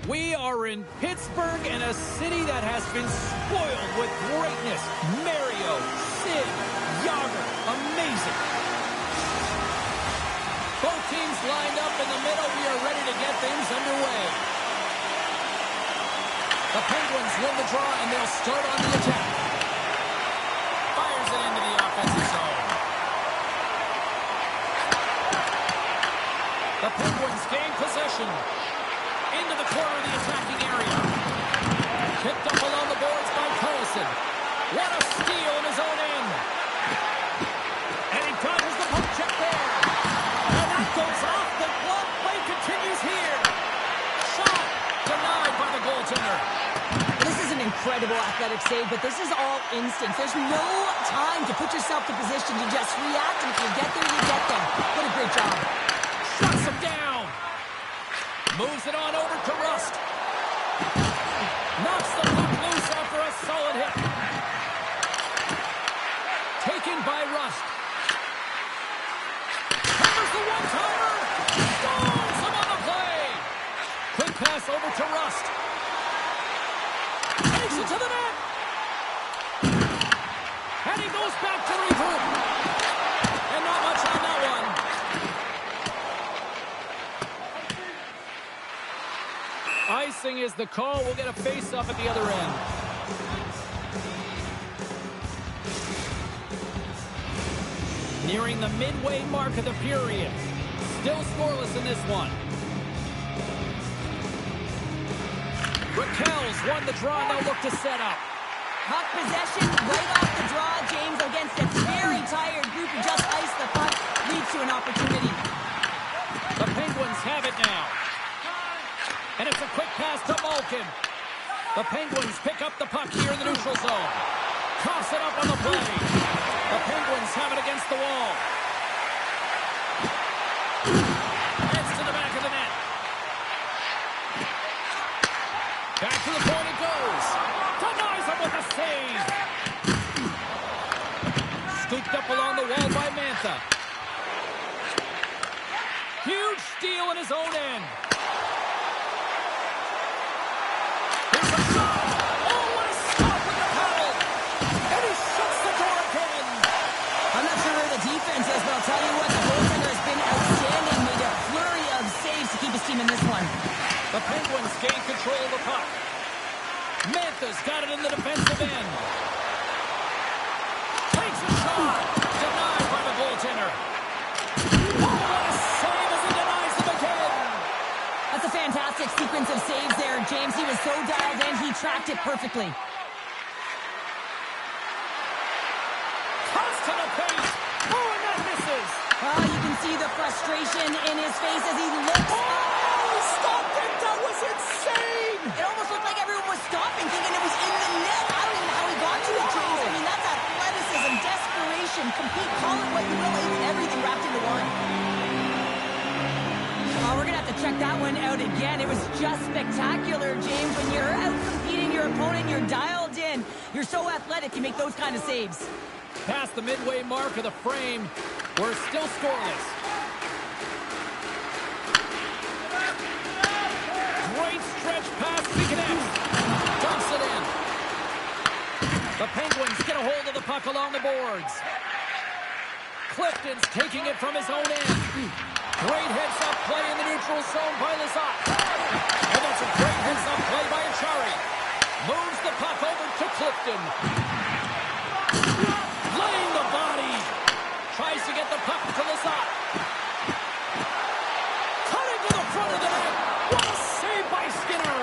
We are in Pittsburgh, in a city that has been spoiled with greatness. Mario, Sid, Yager, amazing. Both teams lined up in the middle. We are ready to get things underway. The Penguins win the draw, and they'll start on the attack. Fires it into the offensive zone. The Penguins gain possession. Into the corner of the attacking area. Picked up along the boards by Collison. What a steal in his own end. And he dodges the poke check there. And that goes off. The glove play continues here. Shot denied by the goaltender. This is an incredible athletic save, but this is all instinct. There's no time to put yourself in position to just react, and if you get there, you get there. What a great job. Shuts him down. Moves it on over to Rust. Knocks the puck loose after a solid hit. Taken by Rust. Covers the one-timer. Stalls him on the play. Quick pass over to Rust. Takes it to the net. And he goes back to regroup. And not much on that one. Icing is the call. We'll get a face-off at the other end. Nearing the midway mark of the period. Still scoreless in this one. Raquel's won the draw. They'll look to set up. Puck possession right off the draw, James, against a very tired group who just iced the puck. Leads to an opportunity. The Penguins have it now. And it's a quick pass to Malkin. The Penguins pick up the puck here in the neutral zone. Toss it up on the play. The Penguins have it against the wall. Heads to the back of the net. Back to the point it goes. Denies him with a save. Scooped up along the wall by Mantha. Huge steal in his own end. Defense is, but I'll tell you what, the goaltender has been outstanding. Made a flurry of saves to keep his team in this one. The Penguins gain control of the puck. Mantha's got it in the defensive end. Takes a shot. Denied by the goaltender. Oh, what a save as he denies him again. That's a fantastic sequence of saves there, James. He was so dialed in, he tracked it perfectly. Constant pace. Oh, you can see the frustration in his face as he looks. Oh, stop it! That was insane! It almost looked like everyone was stopping, thinking it was in the net. I don't even know how he got to it, James. I mean, that's athleticism, desperation, compete, call it what you will. It's everything wrapped into one. Oh, we're going to have to check that one out again. It was just spectacular, James. When you're out competing your opponent, you're dialed in. You're so athletic, you make those kind of saves. Past the midway mark of the frame. We're still scoreless. Great stretch pass. Dumps it in. The Penguins get a hold of the puck along the boards. Clifton's taking it from his own end. Great heads-up play in the neutral zone by Lizotte. And that's a great heads-up play by Achari. Moves the puck over to Clifton. Laying the body. Tries to get the puck to Lizotte. Cutting to the front of the net. What a save by Skinner.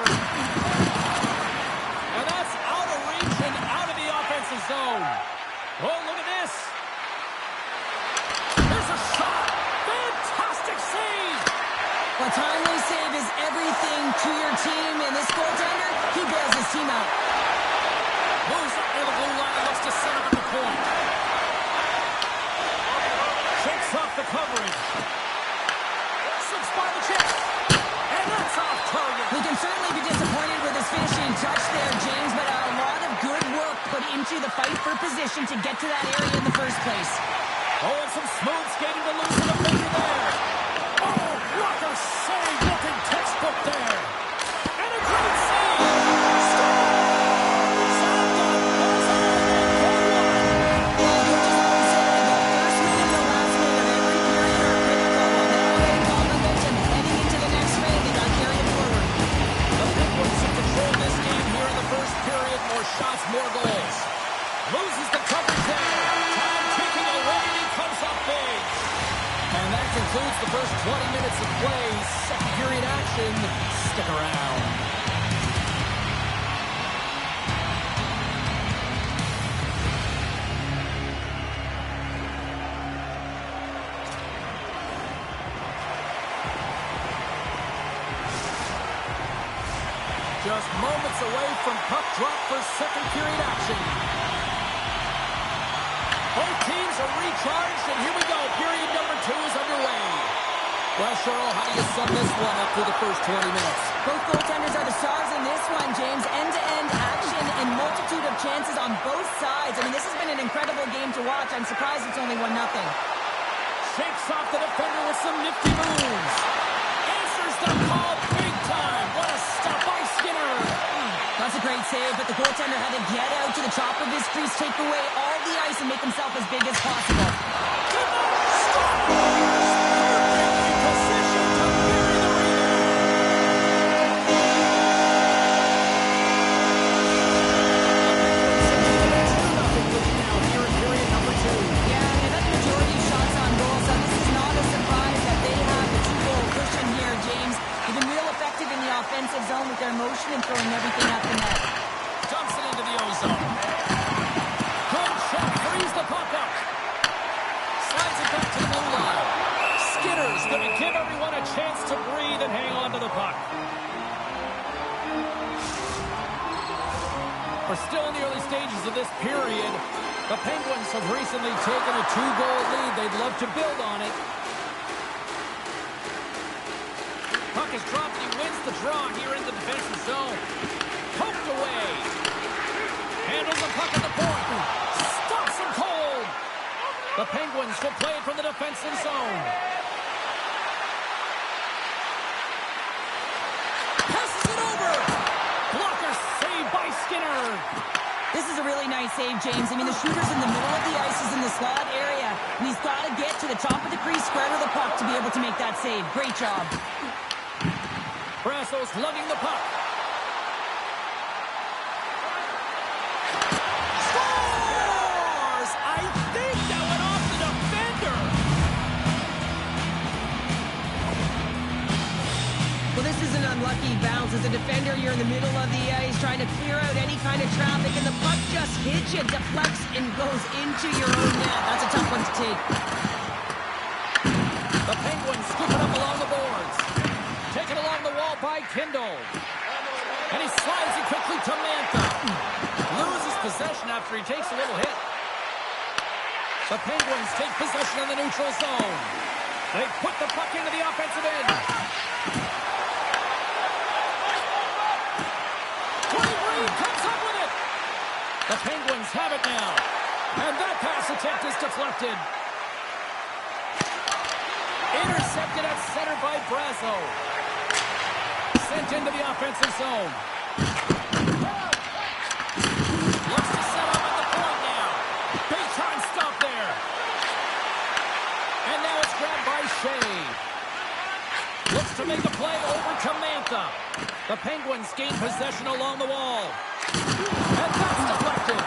And that's out of reach and out of the offensive zone. Oh, look at this. There's a shot. Fantastic save. A timely save is everything to your team, and this goaltender, he bails his team out. Moves up near the blue line and looks to set up at the point. Shakes off the coverage. Slips by the chest. And that's off target. He can certainly be disappointed with his finishing touch there, James, but a lot of good work put into the fight for position to get to that area in the first place. Oh, and some smooth skating to lose the defender there. Oh, what a save, looking textbook there. And a more goals. Loses the coverage there. Time ticking away, and he comes up big. And that concludes the first 20 minutes of play. Second period action. Stick around. Just moments away from puck drop for second period action. Both teams are recharged, and here we go. Period number 2 is underway. Well, Cheryl, how do you sum this one up through the first 20 minutes? Both goaltenders are the stars in this one, James. End-to-end action and multitude of chances on both sides. I mean, this has been an incredible game to watch. I'm surprised it's only 1-0. Shakes off the defender with some nifty moves. Answers the call big time. What a stop by Skinner. That's a great save, but the goaltender had to get out to the top of his crease, take away all the ice, and make himself as big as possible. Offensive zone with their motion and throwing everything at the net. Dumps it into the ozone. Good check, frees the puck up. Slides it back to the blue line. Skinner's going to give everyone a chance to breathe and hang on to the puck. We're still in the early stages of this period. The Penguins have recently taken a 2-goal lead. They'd love to build on it. Puck is dropped, and he wins the draw here in the defensive zone. Poked away. Handles the puck at the point. Stops him cold. The Penguins will play it from the defensive zone. Passes it over. Blocker save by Skinner. This is a really nice save, James. I mean, the shooter's in the middle of the ice. He's in the slot area. And he's got to get to the top of the crease, square to the puck to be able to make that save. Great job. Brasso's lugging the puck. Scores! I think that went off the defender. Well, this is an unlucky bounce. As a defender, you're in the middle of the ice trying to clear out any kind of traffic, and the puck just hits you, deflects, and goes into your own net. That's a tough one to take. The Penguins scoop it up along the boards. Taken along the wall by Kindle. And he slides it quickly to Mantha. Loses possession after he takes a little hit. The Penguins take possession in the neutral zone. They put the puck into the offensive end. Reed comes up with it. The Penguins have it now. And that pass attempt is deflected. Intercepted at center by Brasso. Sent into the offensive zone. Looks to set up at the point now. Big time stop there. And now it's grabbed by Shea. Looks to make a play over to Mantha. The Penguins gain possession along the wall. And that's deflected.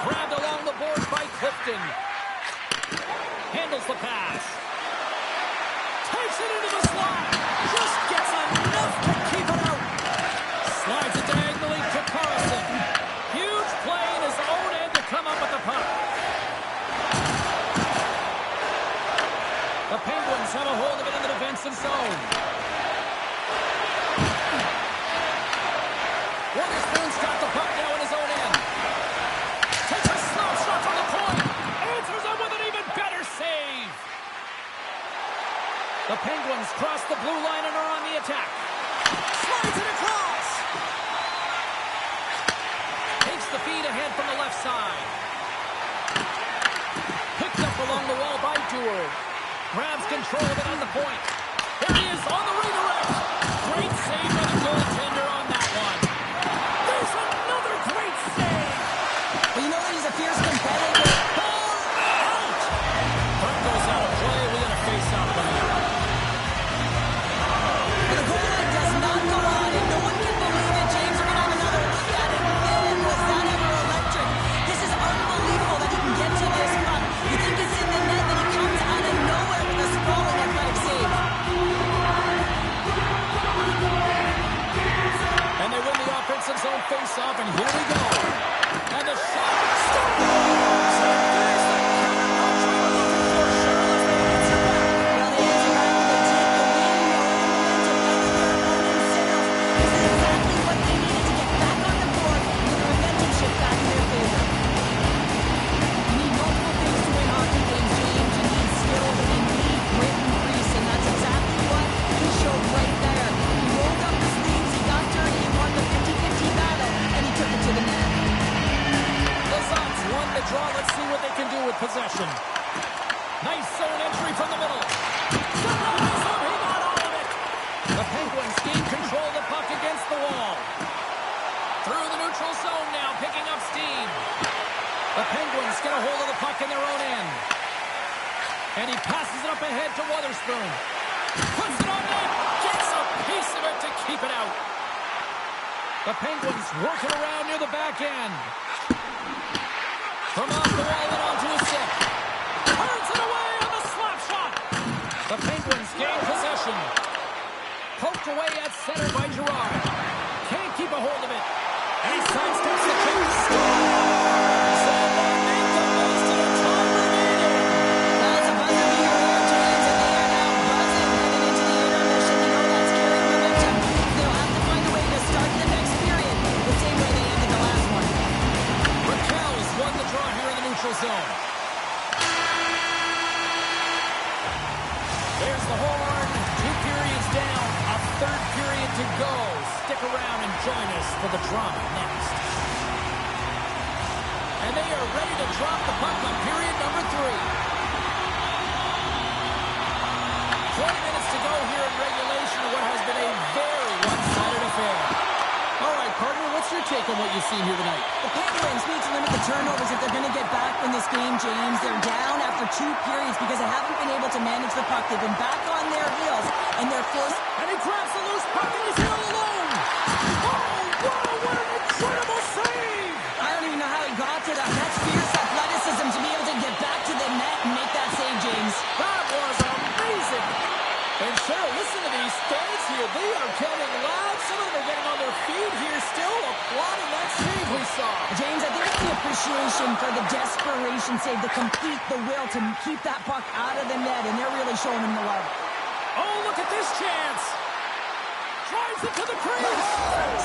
Grabbed along the boards by Clifton. Handles the pass. Takes it into the slot. Just gets enough to keep it out. Slides it diagonally to Carlson. Huge play in his own end to come up with the puck. The Penguins have a hold of it in the defensive zone. Witherspoon's got the puck now in his own end. Takes a slow shot from the point. Answers it with an even better save. The Penguins cross the blue line and are on the attack. Slides it across. Takes the feed ahead from the left side. Picked up along the wall by Dewar. Grabs control of it on the point. There he is on the redirect. Great save by the goaltender on that one. There's another great save. Well, you know that he's a fierce competitor. Ball out. Puck goes out of play. We got a face-off coming up. The goal line does not go on, and no one can believe it. James are going to have another look at it. Man, was that ever a offensive zone face-off, and here we go. And the shot scores! And there's the counter punch we were looking for. Charlotte, they answer back. Well, they answer back and they take the win, rolling the momentum out of their opponent's sails. This is exactly what they needed to get back on the board and get the momentum shift back in their favor. You need multiple things to win hockey games, James. You need skill, and you need grit and grease, and that's exactly what he showed right there. He rolled up his sleeves, he got dirty, he won the 50-50 battle, and he took it to the net. The Sox won the draw. Let's see what they can do with possession. Nice zone entry from the middle. Surprise him! He got all of it! The Penguins gain control of the puck against the wall. Through the neutral zone now, picking up steam. The Penguins get a hold of the puck in their own end. And he passes it up ahead to Wotherspoon. Puts it on net. Gets a piece of it to keep it out. The Penguins working around near the back end. From off the wall and onto his stick. Turns it away on the slap shot. The Penguins gain possession. Poked away at center by Girard. Can't keep a hold of it. And he sidesteps the check. Scores! And they make the most of the time remaining. Well, it's a buzzer beater here, James, and they are now buzzing heading into the intermission. You know that's carrying momentum. They'll have to find a way to start the next period the same way they ended the last one. Raquel's won the draw here in the neutral zone. There's the horn. 2 periods down. A third period to go. Stick around and join us for the drama next. And they are ready to drop the puck on period number 3. 20 minutes to go here in regulation of what has been a very one-sided affair. All right, partner, what's your take on what you've seen here tonight? The Penguins need to limit the turnovers if they're going to get back in this game, James. They're down after 2 periods because they haven't been able to manage the puck. They've been back on their heels, and they're forced... And he grabs the loose puck and he's here all alone. Oh, wow, what an incredible save! I don't even know how he got to that. That's fierce athleticism to be able to get back to the net and make that save, James. That was amazing. And Cheryl, listen to these fans here. They are getting loud. Some of them are getting on their feet here still, applauding that save we saw. James, I think it's the appreciation for the desperation save, the complete, the will to keep that puck out of the net, and they're really showing him the love. Oh, look at this chance. Drives it to the crease.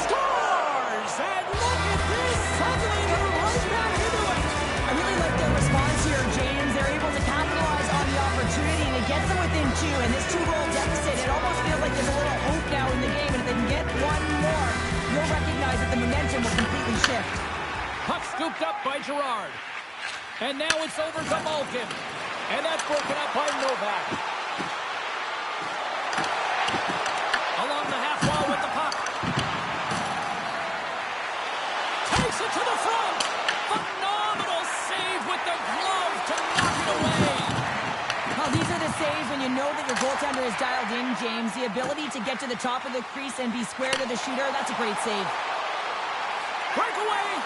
Scores! And look at this. Suddenly they're right back into it. I really like their response here, James. They're able to capitalize on the opportunity, and it gets them within 2. And this 2-goal deficit, it almost feels like there's a little hope now in the game. And if they can get one more, you'll recognize that the momentum will completely shift. Puck scooped up by Girard. And now it's over to Malkin. And that's broken up by Novak. Along the half wall with the puck. Takes it to the front. Phenomenal save with the glove to knock it away. Well, these are the saves when you know that your goaltender is dialed in, James. The ability to get to the top of the crease and be square to the shooter, that's a great save. Breakaway.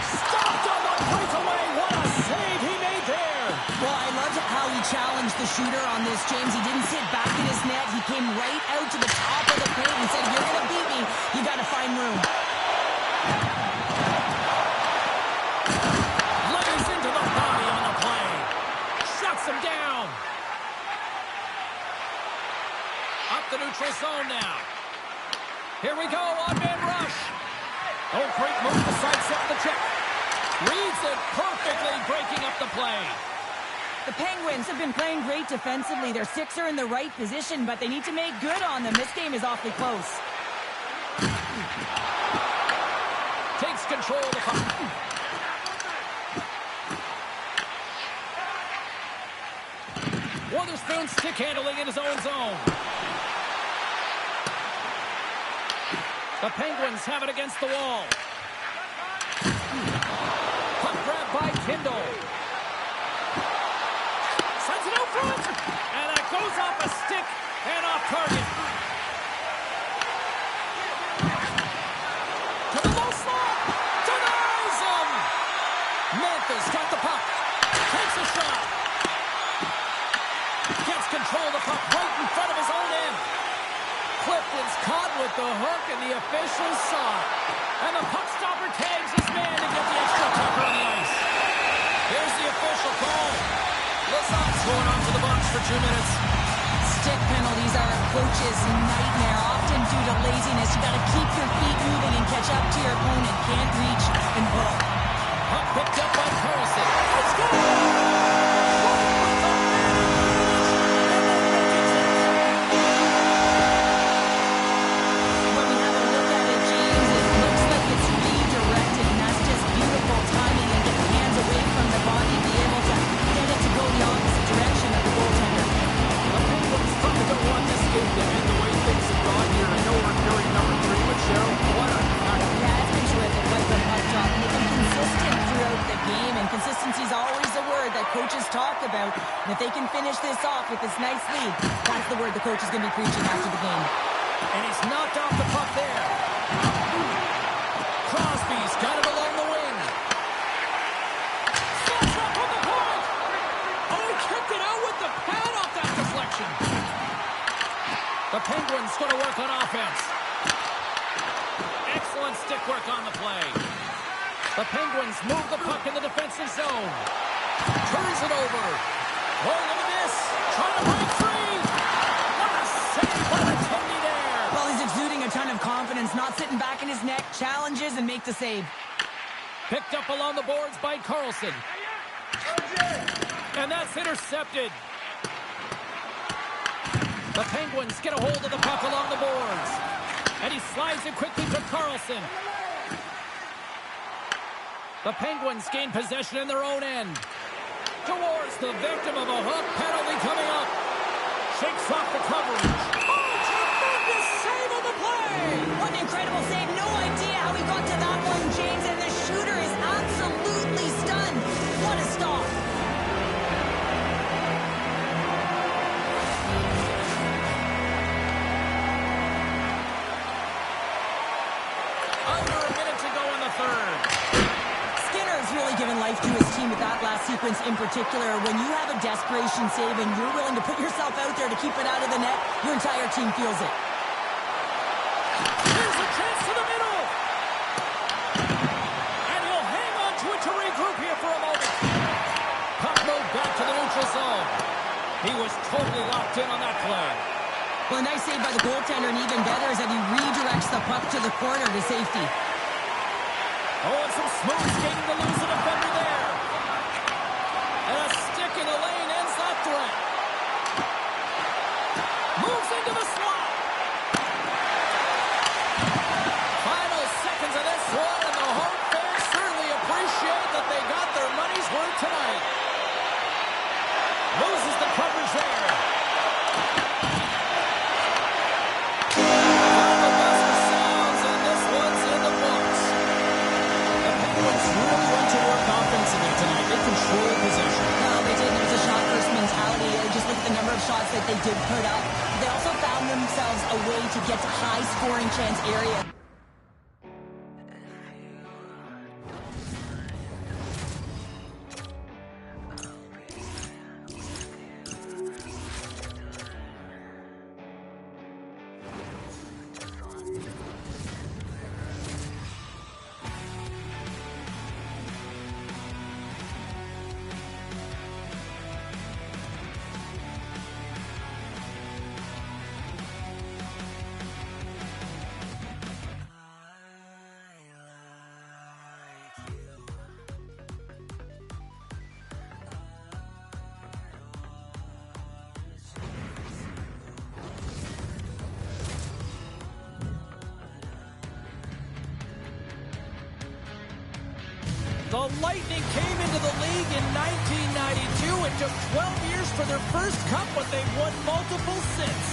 Stopped on the breakaway. What a save he made there. Well, I loved how he challenged the shooter on this, James. He didn't sit back in his net. He came right out to the top of the paint and said, if you're going to beat me, you got to find room. Lays into the body on the play. Shuts him down. Up the neutral zone now. Here we go, on-man rush. Oh, great move to sidestep the check. Reads it perfectly, breaking up the play. The Penguins have been playing great defensively. Their 6 are in the right position, but they need to make good on them. This game is awfully close. Takes control of the puck. Wotherspoon stick handling in his own zone. The Penguins have it against the wall. Puck grab by Kindle. Sends it out front. And that goes off a stick and off target. To the low slot. Denies him. Memphis got the puck. Takes a shot. Gets control of the puck right in front of his own end. Clifton's caught with the hook, and the officials saw it. for 2 minutes. Stick penalties are a coach's nightmare, often due to laziness. You got to keep your feet moving and catch up to your opponent. Can't reach and pull. Puck picked up by Carlson. Let's go! When we have a look at it, James, it looks like it's redirected, and that's just beautiful timing and get the hands away from the body, be able to get it to go the opposite direction of the goaltender. The Penguins probably don't want this game to end the way things have gone here. I know we're carrying number 3, but Cheryl, what a night. Yeah, it's been terrific right from puck drop, and they've been consistent throughout the game, and consistency is always a word that coaches talk about. And if they can finish this off with this nice lead, that's the word the coach is going to be preaching after the game. And he's knocked off the puck there. Crosby's got it along the wing. Slots up on the point. Oh, he kicked it out with the pad off that deflection. The Penguins going to work on offense. Excellent stick work on the play. The Penguins move the puck in the defensive zone. Turns it over. Oh, look at this. Trying to break free. What a save by the Tony there. Well, he's exuding a ton of confidence, not sitting back in his net, challenges and make the save. Picked up along the boards by Carlson. And that's intercepted. The Penguins get a hold of the puck along the boards. And he slides it quickly to Carlson. The Penguins gain possession in their own end. Towards the victim of a hook penalty coming up. Shakes off the coverage. Oh, tremendous save on the play! What an incredible save. No idea how he got to that one, James, and the shooter is absolutely stunned. What a stop. Under a minute to go in the third. Skinner's really given life to his team with that last sequence in particular. When you have a desperation save and you're willing to put yourself out there to keep it out of the net, your entire team feels it. Here's a chance to the middle. And he'll hang on to it to regroup here for a moment. Puck moved back to the neutral zone. He was totally locked in on that play. Well, a nice save by the goaltender, and even better is that he redirects the puck to the corner to safety. Oh, and some smooth skating to lose the defender there. And a stick in the lane ends that threat. Moves into the slot. Final seconds of this one, and the home fans certainly appreciate that they got their money's worth tonight. Loses the coverage there. Final buzzer sounds, and this one's in the books. The Penguins really went to work offensively tonight. They controlled possession. Well, they did. There's a shot-first mentality. Just look at the number of shots that they did put up. They also found themselves a way to get to high-scoring chance areas. The Lightning came into the league in 1992. It took 12 years for their first cup, but they've won multiple since.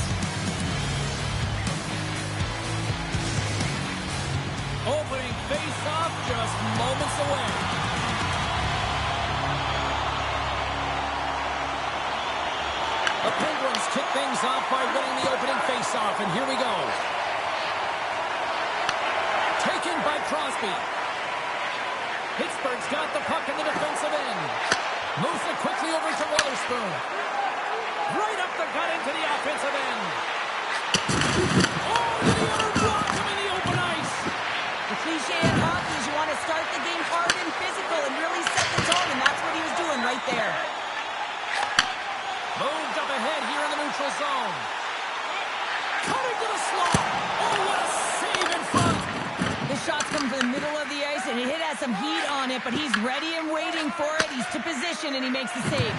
Opening face-off just moments away. The Penguins kick things off by winning the opening face-off, and here we go. Taken by Crosby. Pittsburgh's got the puck in the defensive end. Moves it quickly over to Witherspoon. Right up the gut into the offensive end. Oh, the other block him in the open ice. The cliche in hockey is you want to start the game hard and physical and really set the tone, and that's what he was doing right there. Moved up ahead neutral zone. Cutting to the slot. Oh, what a save in front. The shot's come from the middle of the ice, and it has some heat on it, but he's ready and waiting for it. He's to position, and he makes the save.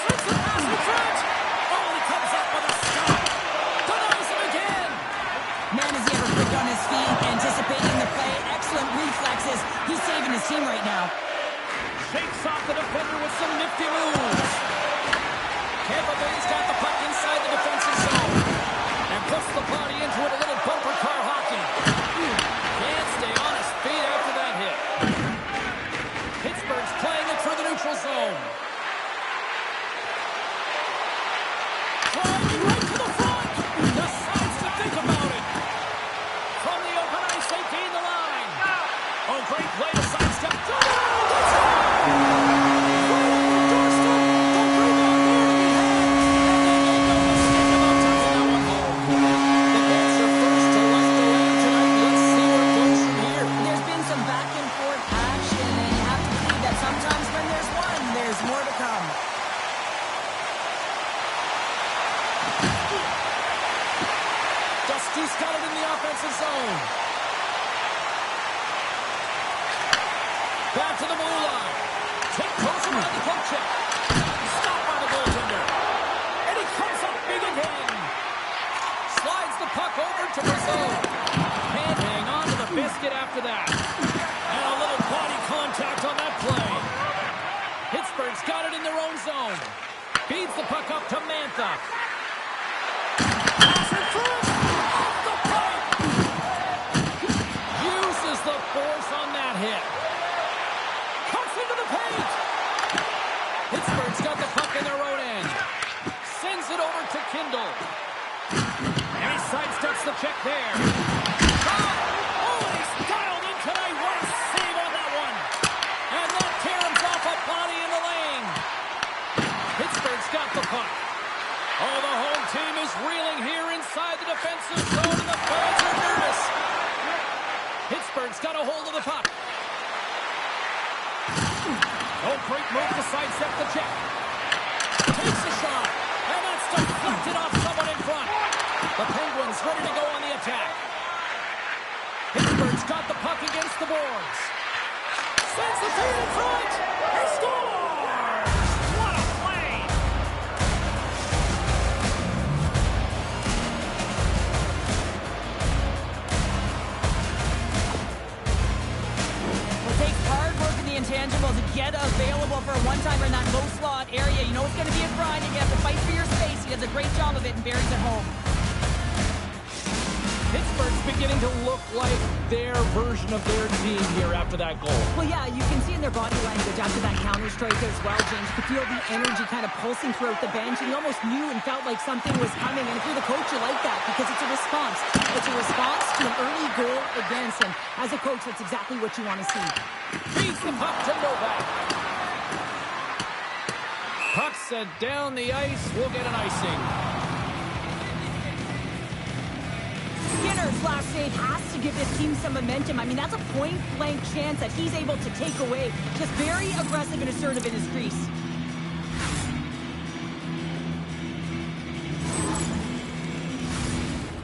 Slips the pass in front. Oh, he comes up with a stop. Denies him again. Man, is he ever quick on his feet, anticipating the play. Excellent reflexes. He's saving his team right now. Shakes off the defender with some nifty moves. Tampa Bay's got the puck inside the defensive zone and puts the body into it, a little bumper car hockey. Can't stay on his feet after that hit. Pittsburgh's playing it through the neutral zone. Driving right to the front. Decides to think about it. From the open ice, they gain the line. Oh, great play to sidestep. He's got it in the offensive zone. Back to the blue line. Take close around the poke check. Stopped by the goaltender. And he comes up big again. Slides the puck over to Brazil. Can't hang on to the biscuit after that. And a little body contact on that play. Pittsburgh's got it in their own zone. Feeds the puck up to Mantha. Pass in front. The force on that hit. Cuts into the paint. Pittsburgh's got the puck in their own end. Sends it over to Kindle. And he sidesteps the check there. Oh, he's dialed in tonight. What a save on that one. And that tears off a body in the lane. Pittsburgh's got the puck. Oh, the home team is reeling here inside the defensive zone, and the fans are nervous. Pittsburgh's got a hold of the puck. Oh, great move to sidestep the check. Takes a shot, and that's deflected off someone in front. The Penguins ready to go on the attack. Pittsburgh's got the puck against the boards. Sends the feed in front. He scores! What a play! Intangible to get available for a one-timer in that low slot area. You know it's going to be a grind, and you have to fight for your space. He does a great job of it and buries it home. Pittsburgh's beginning to look like their version of their team here after that goal. Well, yeah, you can see in their body language after that counter-strike as well, James. You could feel the energy kind of pulsing throughout the bench, and you almost knew and felt like something was coming. And if you're the coach, you like that because it's a response. It's a response to an early goal against, and as a coach, that's exactly what you want to see. Feeds the puck to Novak. Puck set down the ice. We'll get an icing. Skinner's last save has to give this team some momentum. I mean, that's a point-blank chance that he's able to take away. Just very aggressive and assertive in his crease.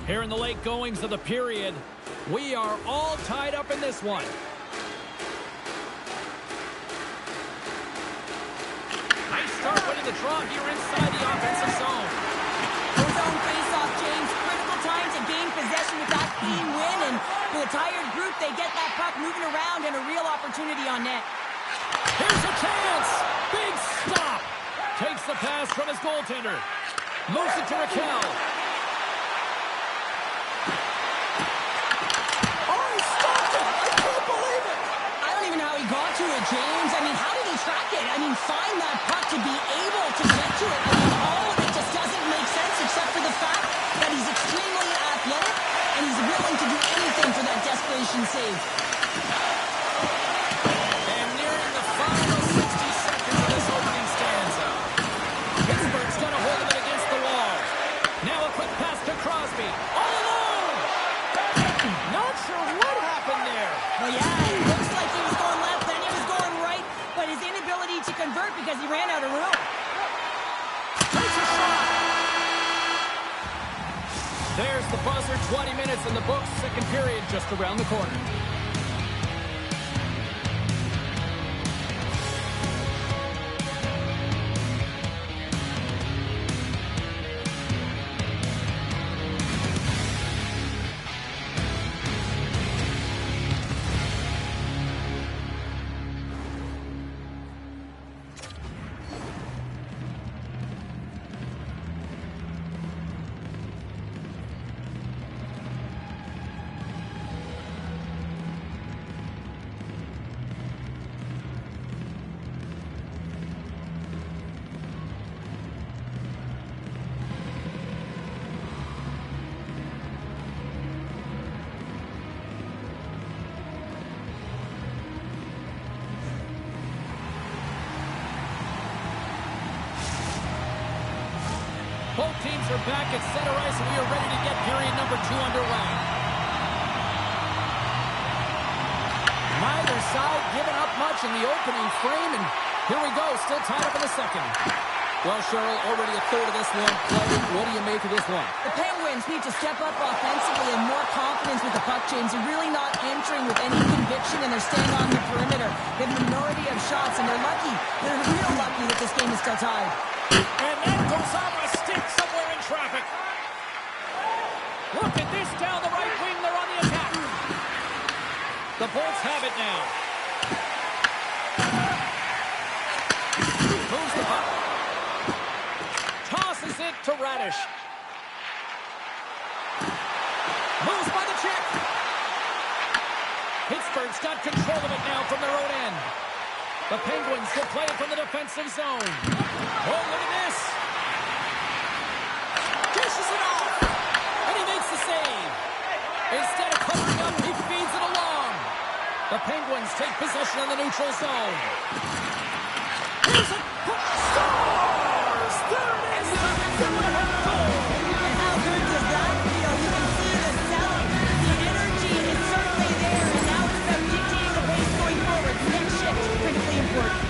Here in the late goings of the period, we are all tied up in this one. Nice start winning the draw here inside the offensive zone. His own face-off, James. Critical time to gain possession with that clean win, and for the tired group, they get that puck moving around and a real opportunity on net. Here's a chance. Big stop. Takes the pass from his goaltender. Moves it to Raquel. Oh, he stopped it. I can't believe it. I don't even know how he got to it, James. I mean, how did he track it? I mean, find that puck to be able to get to it. I mean, all of it just doesn't make sense except for the fact that he's extremely athletic and he's willing to do anything for that desperation save. And nearing the final 60 seconds of this opening stanza. Pittsburgh's got a hold of it against the wall. Now a quick pass to Crosby. All alone! Not sure what happened there. Well, yeah, it looks like he was going left, then he was going right, but his inability to convert because he ran out of room. There's the buzzer, 20 minutes in the books, second period just around the corner. Both teams are back at center ice, and we are ready to get period number 2 underway. Neither side giving up much in the opening frame, and here we go, still tied up in the second. Well, Cheryl, already a third of this one played. What do you make of this one? The Penguins need to step up offensively and more confidence with the puck, James. They're really not entering with any conviction, and they're staying on the perimeter. They have a minority of shots, and they're lucky. They're real lucky that this game is still tied. And that goes off a stick somewhere in traffic. Look at this down the right wing. They're on the attack. The Bolts have it now. Moves the puck. Tosses it to Radish. Moves by the check. Pittsburgh's got control of it now from their own end. The Penguins will play it from the defensive zone. Oh, look at this. Dishes it off. And he makes the save. Instead of covering up, he feeds it along. The Penguins take possession in the neutral zone. Here's it. Scores! There it is. Goal. And how good does that feel? You can see the selling. The energy is certainly there, and now it's about dictating the pace going forward. Next shift, critically important.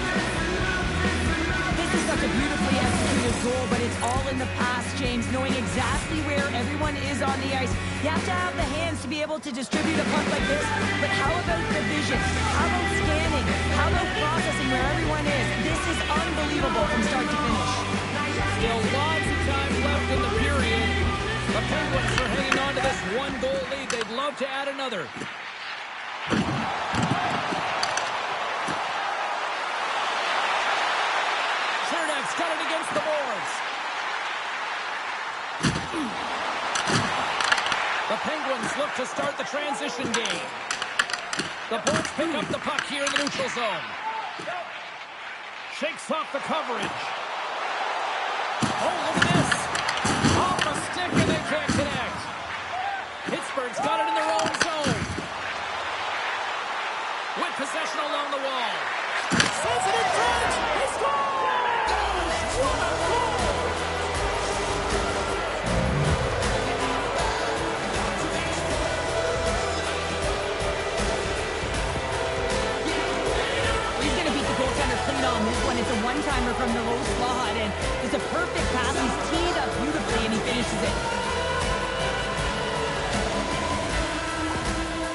This is such a beautifully executed goal, but it's all in the pass, James, knowing exactly where everyone is on the ice. You have to have the hands to be able to distribute a puck like this, but how about the vision? How about scanning? How about processing where everyone is? This is unbelievable from start to finish. Still lots of time left in the period. The Penguins are hanging on to this one-goal lead. They'd love to add another. Chernak's got it against the boards. The Penguins look to start the transition game. The Bolts pick up the puck here in the neutral zone. Shakes off the coverage. Oh, look at this. Off the stick, and they can't connect. Pittsburgh's got it in their own zone. With possession along the wall. Sends it in front. He scores! What a goal! He's going to beat the goaltender clean on this one. It's a one-timer from the low slot, and it's a perfect pass. He's teed up beautifully, and he finishes it.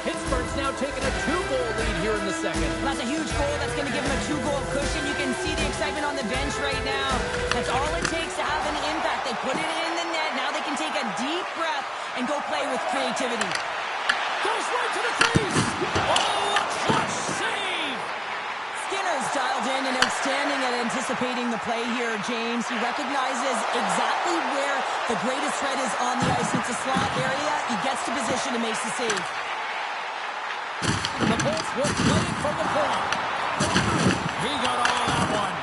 Pittsburgh's now taking a 2-goal lead here in the second. That's a huge goal. That's going to give him a 2-goal cushion. You can see the excitement on the bench right now. That's all it takes to have an impact. They put it in the net. Now they can take a deep breath and go play with creativity. Goes right to the crease. Oh, a clutch save. Skinner's dialed in and outstanding at anticipating the play here, James. He recognizes exactly where the greatest threat is on the ice. It's a slot area. He gets to position and makes the save. The Bolts will play it from the corner. He got all of that one.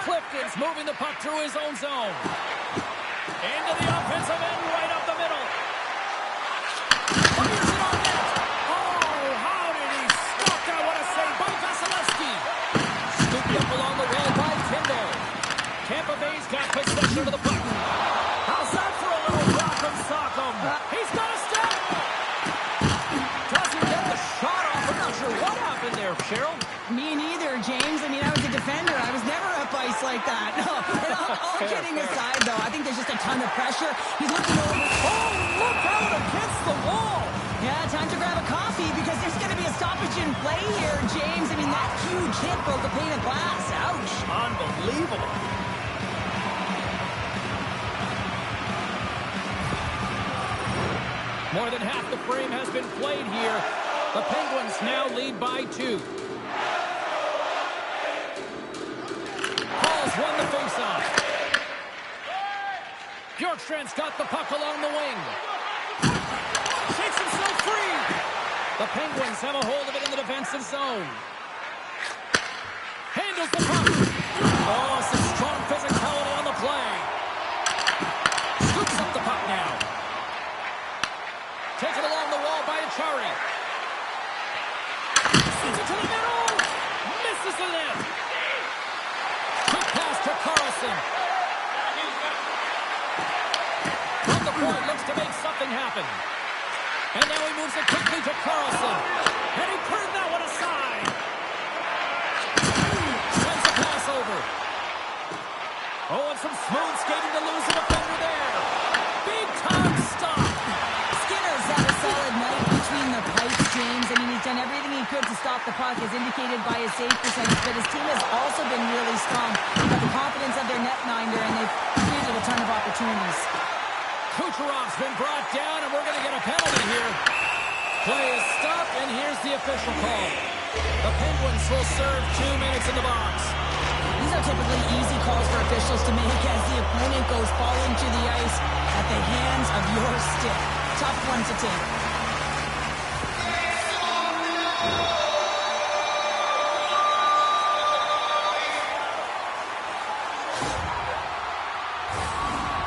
Clifton's moving the puck through his own zone. Into the offensive end, right up the middle. Fires it on net. Oh, how did he stop that? What a save by Vasilevsky. Scooped up along the wall by Kindo. Tampa Bay's got possession of the puck. How's that for a little rock and sock him? He's got a step. Does he get the shot off? I'm not sure what happened there. there, Cheryl. Me neither, James. I mean, I was a defender. I was never up ice like that. No, and all kidding aside, though, I think there's just a ton of pressure. He's looking over. Oh, look out against the wall. Yeah, time to grab a coffee because there's going to be a stoppage in play here, James. I mean, that huge hit broke a pane of glass. Ouch. Unbelievable. More than half the frame has been played here. The Penguins now lead by 2. Paul's won the faceoff. Bjorkstrand's got the puck along the wing. Shakes himself free. The Penguins have a hold of it in the defensive zone. Handles the puck. Oh, some strong physicality on the play. Scoops up the puck now. Taken along the wall by Achari. Sends it to the middle. Misses the net. Quick pass to Carlson. From the point, looks to make something happen. And now he moves it quickly to Carlson. And he turned that one aside. Sends the pass over. Oh, and some smooth skating to lose the defender there. Big time stop. Skinner's had a solid night between the pipes, James. I mean, he's done everything he could to stop the puck, as indicated by his save percentage, but his team has also been really strong. They've got the confidence of their netminder, and they've created a ton of opportunities. Kucherov's been brought down, and we're going to get a penalty here. Play is stopped, and here's the official call. The Penguins will serve 2 minutes in the box. These are typically easy calls for officials to make as the opponent goes falling to the ice at the hands of your stick. Tough one to take.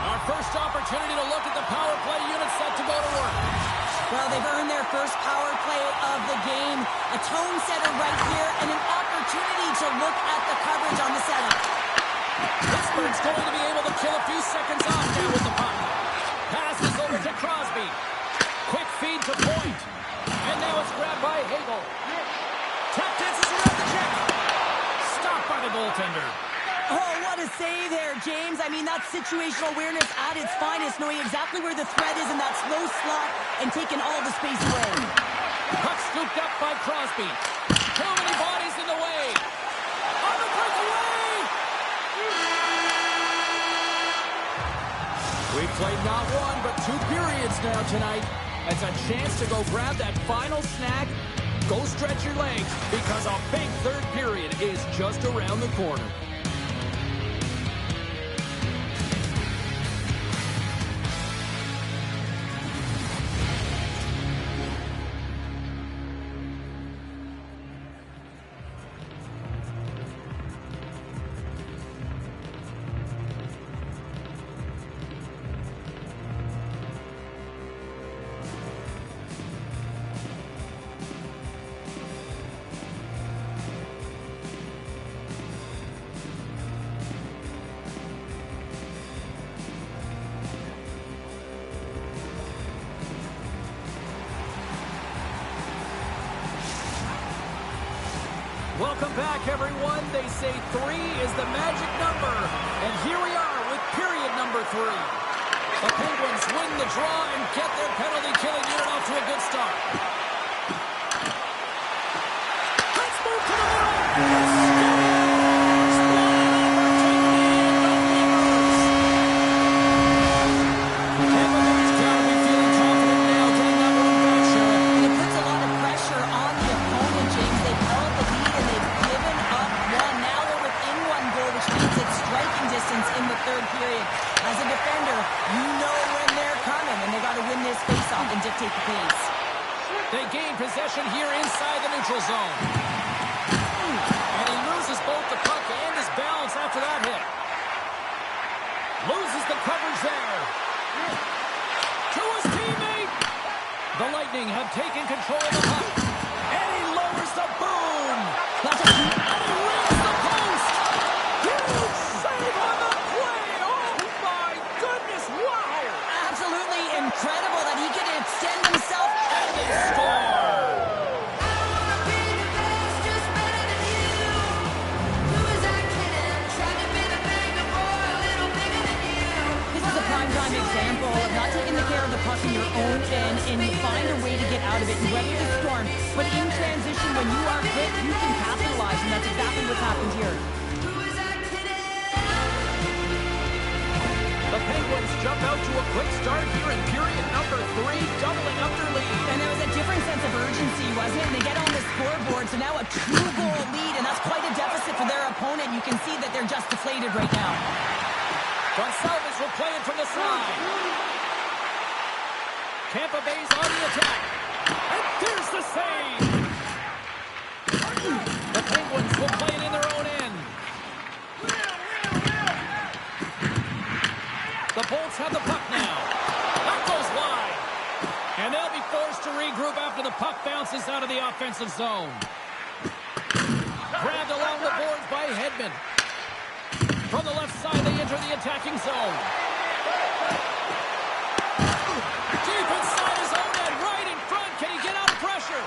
Our first opportunity to look at the power play unit set to go to work. Well, they've earned their first power play of the game. A tone setter right here and an opportunity to look at the coverage on the setup. Pittsburgh's going to be able to kill a few seconds off now with the puck. Passes over to Crosby. Quick feed to Point. And now it's grabbed by Hagel. Tap dances around the check. Stopped by the goaltender. Oh, what a save there, James. I mean, that's situational awareness at its finest, knowing exactly where the threat is in that slow slot and taking all the space away. Puck scooped up by Crosby. Too many bodies in the way. On the breakaway! We've played not one, but 2 periods now tonight. It's a chance to go grab that final snack. Go stretch your legs, because a big third period is just around the corner. Welcome back, everyone. They say 3 is the magic number. And here we are with period number 3. The Penguins win the draw and get their penalty-killing unit off to a good start. Let's move to the middle. In the third period. As a defender, you know when they're coming, and they got to win this faceoff and dictate the pace. They gain possession here inside the neutral zone. And he loses both the puck and his balance after that hit. Loses the coverage there. To his teammate. The Lightning have taken control of the puck. And he lowers the boom. And he rings the post. Huge save on the play. Oh, my goodness. Wow. Absolutely incredible that he can extend himself. And they score. I wanna be the best, out of it and weather the storm. But in transition, when you are quick, you can capitalize, and that's exactly what's happened here. The Penguins jump out to a quick start here in period number 3, doubling up their lead. And there was a different sense of urgency, wasn't it? And they get on the scoreboard, so now a 2-goal lead, and that's quite a deficit for their opponent. You can see that they're just deflated right now. Gonsalves will play it from the side. Tampa Bay's on the attack. And there's the save. The Penguins will play it in their own end. The Bolts have the puck now. That goes wide. And they'll be forced to regroup after the puck bounces out of the offensive zone. Grabbed along the boards by Hedman. From the left side, they enter the attacking zone. Deep inside his own end, right in front. Can he get out of pressure?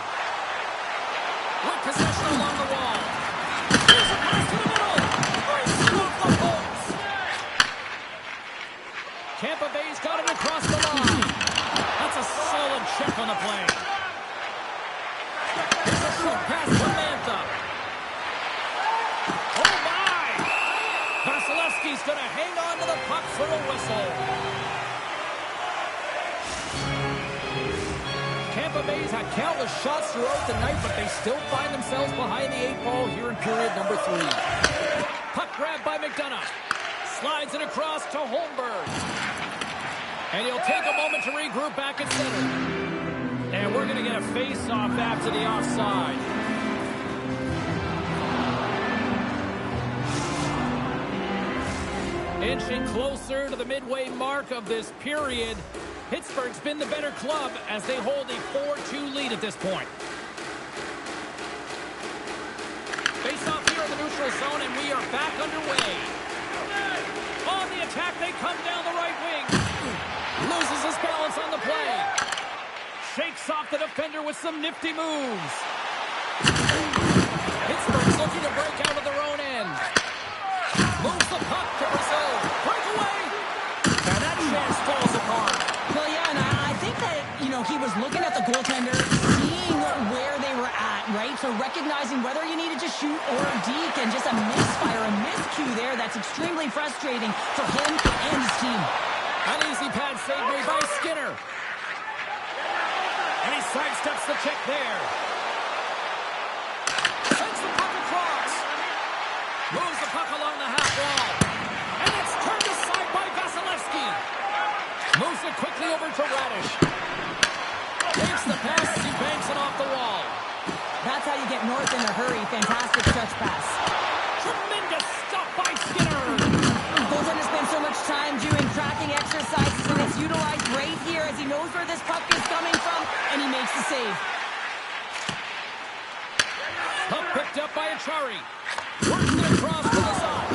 With possession along the wall. Here's a pass to the middle. Racing off the Bolts. Tampa Bay's got it across the line. That's a solid check on the play. Here's a short pass to Mantha. Oh, my! Vasilevsky's going to hang on to the puck for a whistle. Tampa Bay's had countless shots throughout the night, but they still find themselves behind the 8 ball here in period number 3. Puck grabbed by McDonough. Slides it across to Holmberg. And he'll take a moment to regroup back at center. And we're going to get a face-off after the offside. Inching closer to the midway mark of this period, Pittsburgh's been the better club as they hold a 4-2 lead at this point. Face-off here in the neutral zone, and we are back underway. On the attack, they come down the right wing. Loses his balance on the play. Shakes off the defender with some nifty moves. Pittsburgh's looking to break out of their own end. Moves the puck to Brazil. Breakaway. And that chance falls apart. Well, yeah, and I think that, he was looking at the goaltender, seeing where they were at, right? So recognizing whether you needed to shoot or deke, and just a misfire, a miscue there. That's extremely frustrating for him and his team. An easy pad save made by Skinner. And he sidesteps the check there. Sends the puck across. Moves the puck along the half wall. And it's turned aside by Vasilevsky. Moves it quickly over to Radish. Takes the pass as he banks it off the wall. That's how you get north in a hurry. Fantastic stretch pass. Tremendous stop by Skinner. Goaltender spends so much time doing tracking exercises, and it's utilized right here as he knows where this puck is coming from, and he makes the save. Puck picked up by Achari. Works it across to the side.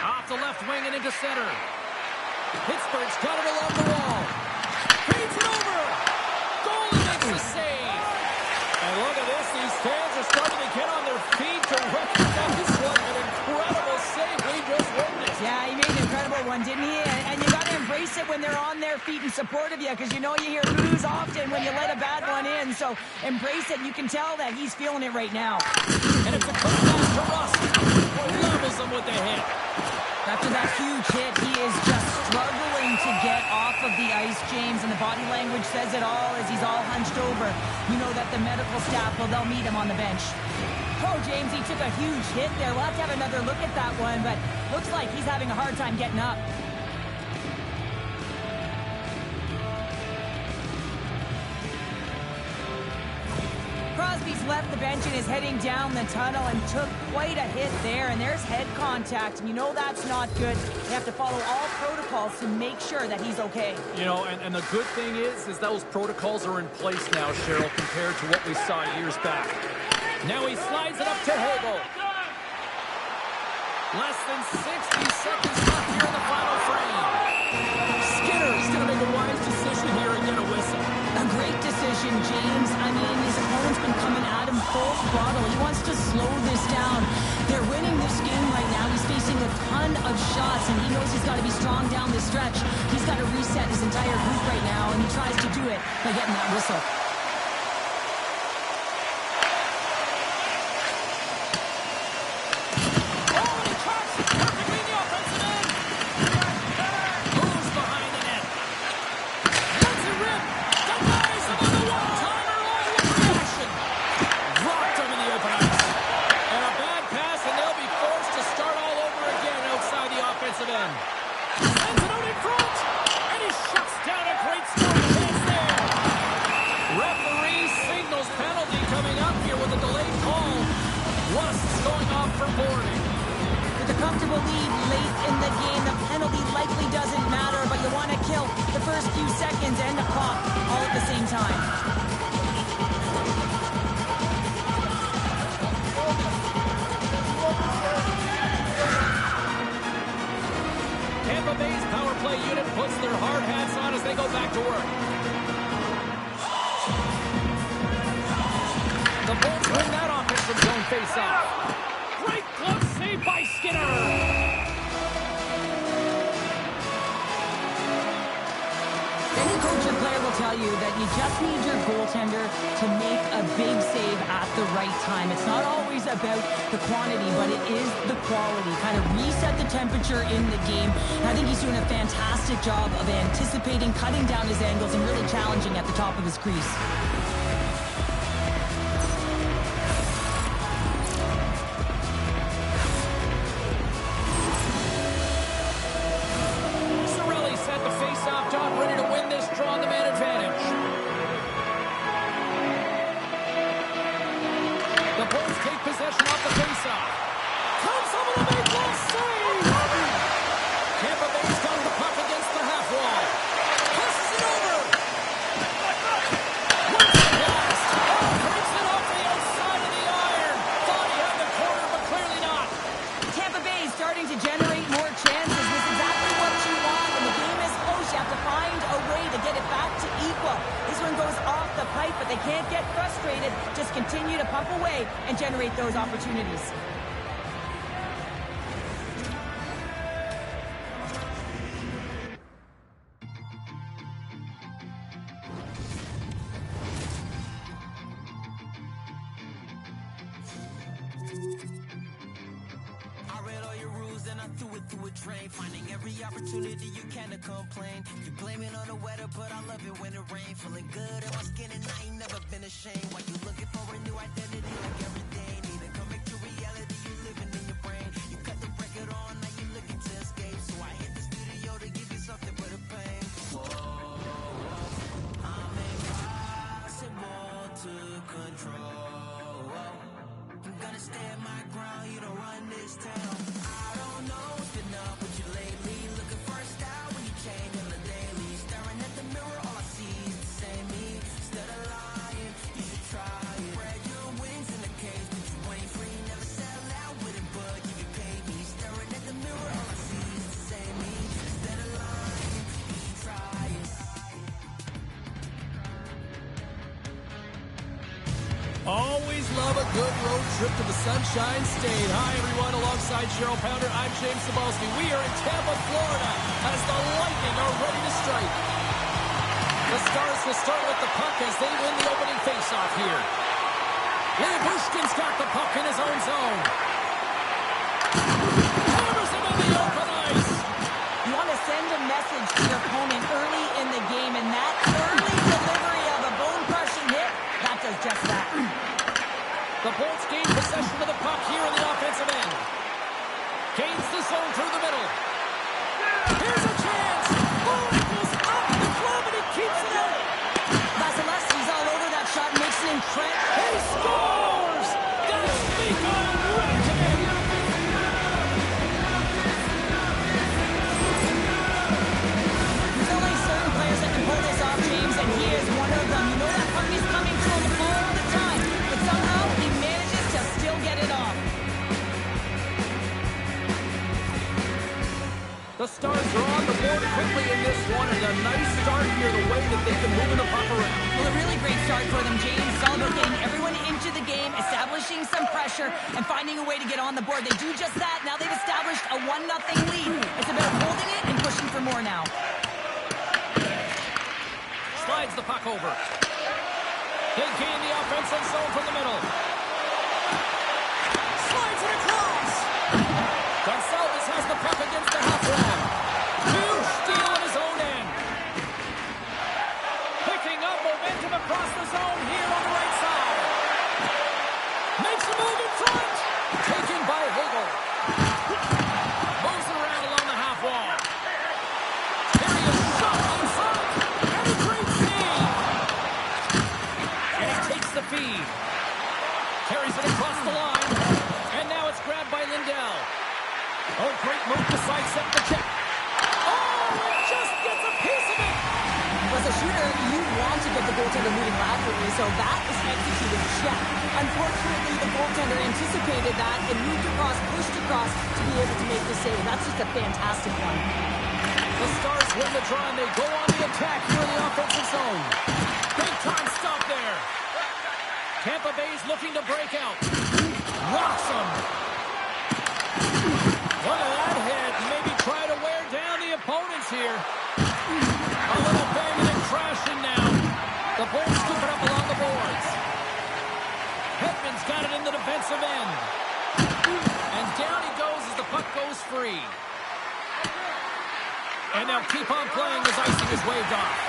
Off the left wing and into center. Pittsburgh's got it along the wall. Feeds it over. Goalie makes the save. And look at this. These fans are starting to get on their feet to recognize what an incredible save we just witnessed. Yeah, he made an incredible one, didn't he? And you got to embrace it when they're on their feet in support of you, because you hear boos often when you let a bad one in. So embrace it. You can tell that he's feeling it right now. And it's a quick pass to Rust. Levels them with the hit. After that huge hit, he is just struggling to get off of the ice, James, and the body language says it all as he's all hunched over. You know that the medical staff, they'll meet him on the bench. Oh, James, he took a huge hit there. We'll have to have another look at that one, but looks like he's having a hard time getting up. Crosby's left the bench and is heading down the tunnel and took quite a hit there, and there's head contact, and that's not good. They have to follow all protocols to make sure that he's okay. And the good thing is those protocols are in place now, Cheryl, compared to what we saw years back. Now he slides it up to Hagel. Less than 60 seconds left here in the final frame. Skinner's going to make a wise decision here and get a whistle. A great decision, James. I mean, his opponent's been coming at him full throttle. He wants to slow this down. They're winning this game right now. He's facing a ton of shots, and he knows he's got to be strong down the stretch. He's got to reset his entire group right now, and he tries to do it by getting that whistle. In the game. And I think he's doing a fantastic job of anticipating, cutting down his angles, and really challenging at the top of his crease. Cirelli set the face-off dot, ready to win this draw on the man advantage. The Bulls take possession off the face-off. Comes over the big ball save! Tampa Bay's got the puck against the half wall. Passes it over. What's the blast? Oh, breaks it off the outside of the iron. Thought he had the corner, but clearly not. Tampa Bay is starting to generate more chances. This is exactly what you want. When the game is close, you have to find a way to get it back to equal. This one goes off the pipe, but they can't get frustrated. Just continue to pump away and generate those opportunities. Finding every opportunity you can to complain. You blame it on the weather, but I love it when it rains. Feeling good in my skin and I ain't never been ashamed. While you looking for a new identity like every day. Need to come back to reality, you living in your brain. You cut the record on, now you looking to escape. So I hit the studio to give you something but a pain. Whoa, I'm impossible to control. I'm gonna stand my ground, you don't run this town. I don't know what's been up with you lately. Looking for a style when you change on the daily. Staring at the mirror, all I see is the same me. Instead of lying, you should try it. Spread your wings in the cage, but you ain't free. Never sell out with it, but you can pay me. Staring at the mirror, all I see is the same me. Instead of lying, you should try it. Always love a good road trip to the Sunshine State. Hi, everyone. Alongside Cheryl Pounder, I'm James Cebulski. We are in Tampa, Florida, as the Lightning are ready to strike. The Stars will start with the puck as they win the opening faceoff here. Bushkin's got the puck in his own zone. Hammers him in the open ice. You want to send a message to your opponent early in the game, and that early delivery of a bone-crushing hit, that does just that. The Bolts gain possession of the puck here in the offensive end. Gains the zone through the middle. Here's a chance. Oh, it goes up the glove and he keeps it out. Vasilevsky's all over that shot, makes an incredible. He scores! That's Miko Rantanen. There's only certain players that can pull this off, James, and he is one of them. You know that puck is coming to him all the time, but somehow he manages to still get it off. The Stars are on the board quickly in this one, and a nice start here, the way that they've been moving the puck around. Well, a really great start for them, James. It's all about getting everyone into the game as establishing some pressure and finding a way to get on the board. They do just that. Now they've established a 1-0 lead. It's about holding it and pushing for more now. Slides the puck over. They gain the offensive zone from the middle. Slides it across. Gonzalez has the puck against the half wall. Huge steal in his own end. Picking up momentum across the zone here on the right side. Makes a move in front. Taken by Hagel. Moves it around along the half wall. There he is, shot inside. And a great save. And he takes the feed. Carries it across the line. And now it's grabbed by Lindell. Oh, great move to sidestep the check. Oh, it just gets a piece of it. As a shooter, you want to get the goaltender moving laterally, so that is executed check. Unfortunately, the goaltender anticipated that and moved across, pushed across to be able to make the save. That's just a fantastic one. The Stars win the draw and they go on the attack here in the offensive zone. Big time stop there. Tampa Bay's looking to break out. Rocks him. Look at that hit. Maybe try to wear down the opponents here. A little banging and crashing now. The Bulls scoop it up along the boards. Hedman's got it in the defensive end. And down he goes as the puck goes free. And they'll keep on playing as icing is waved off.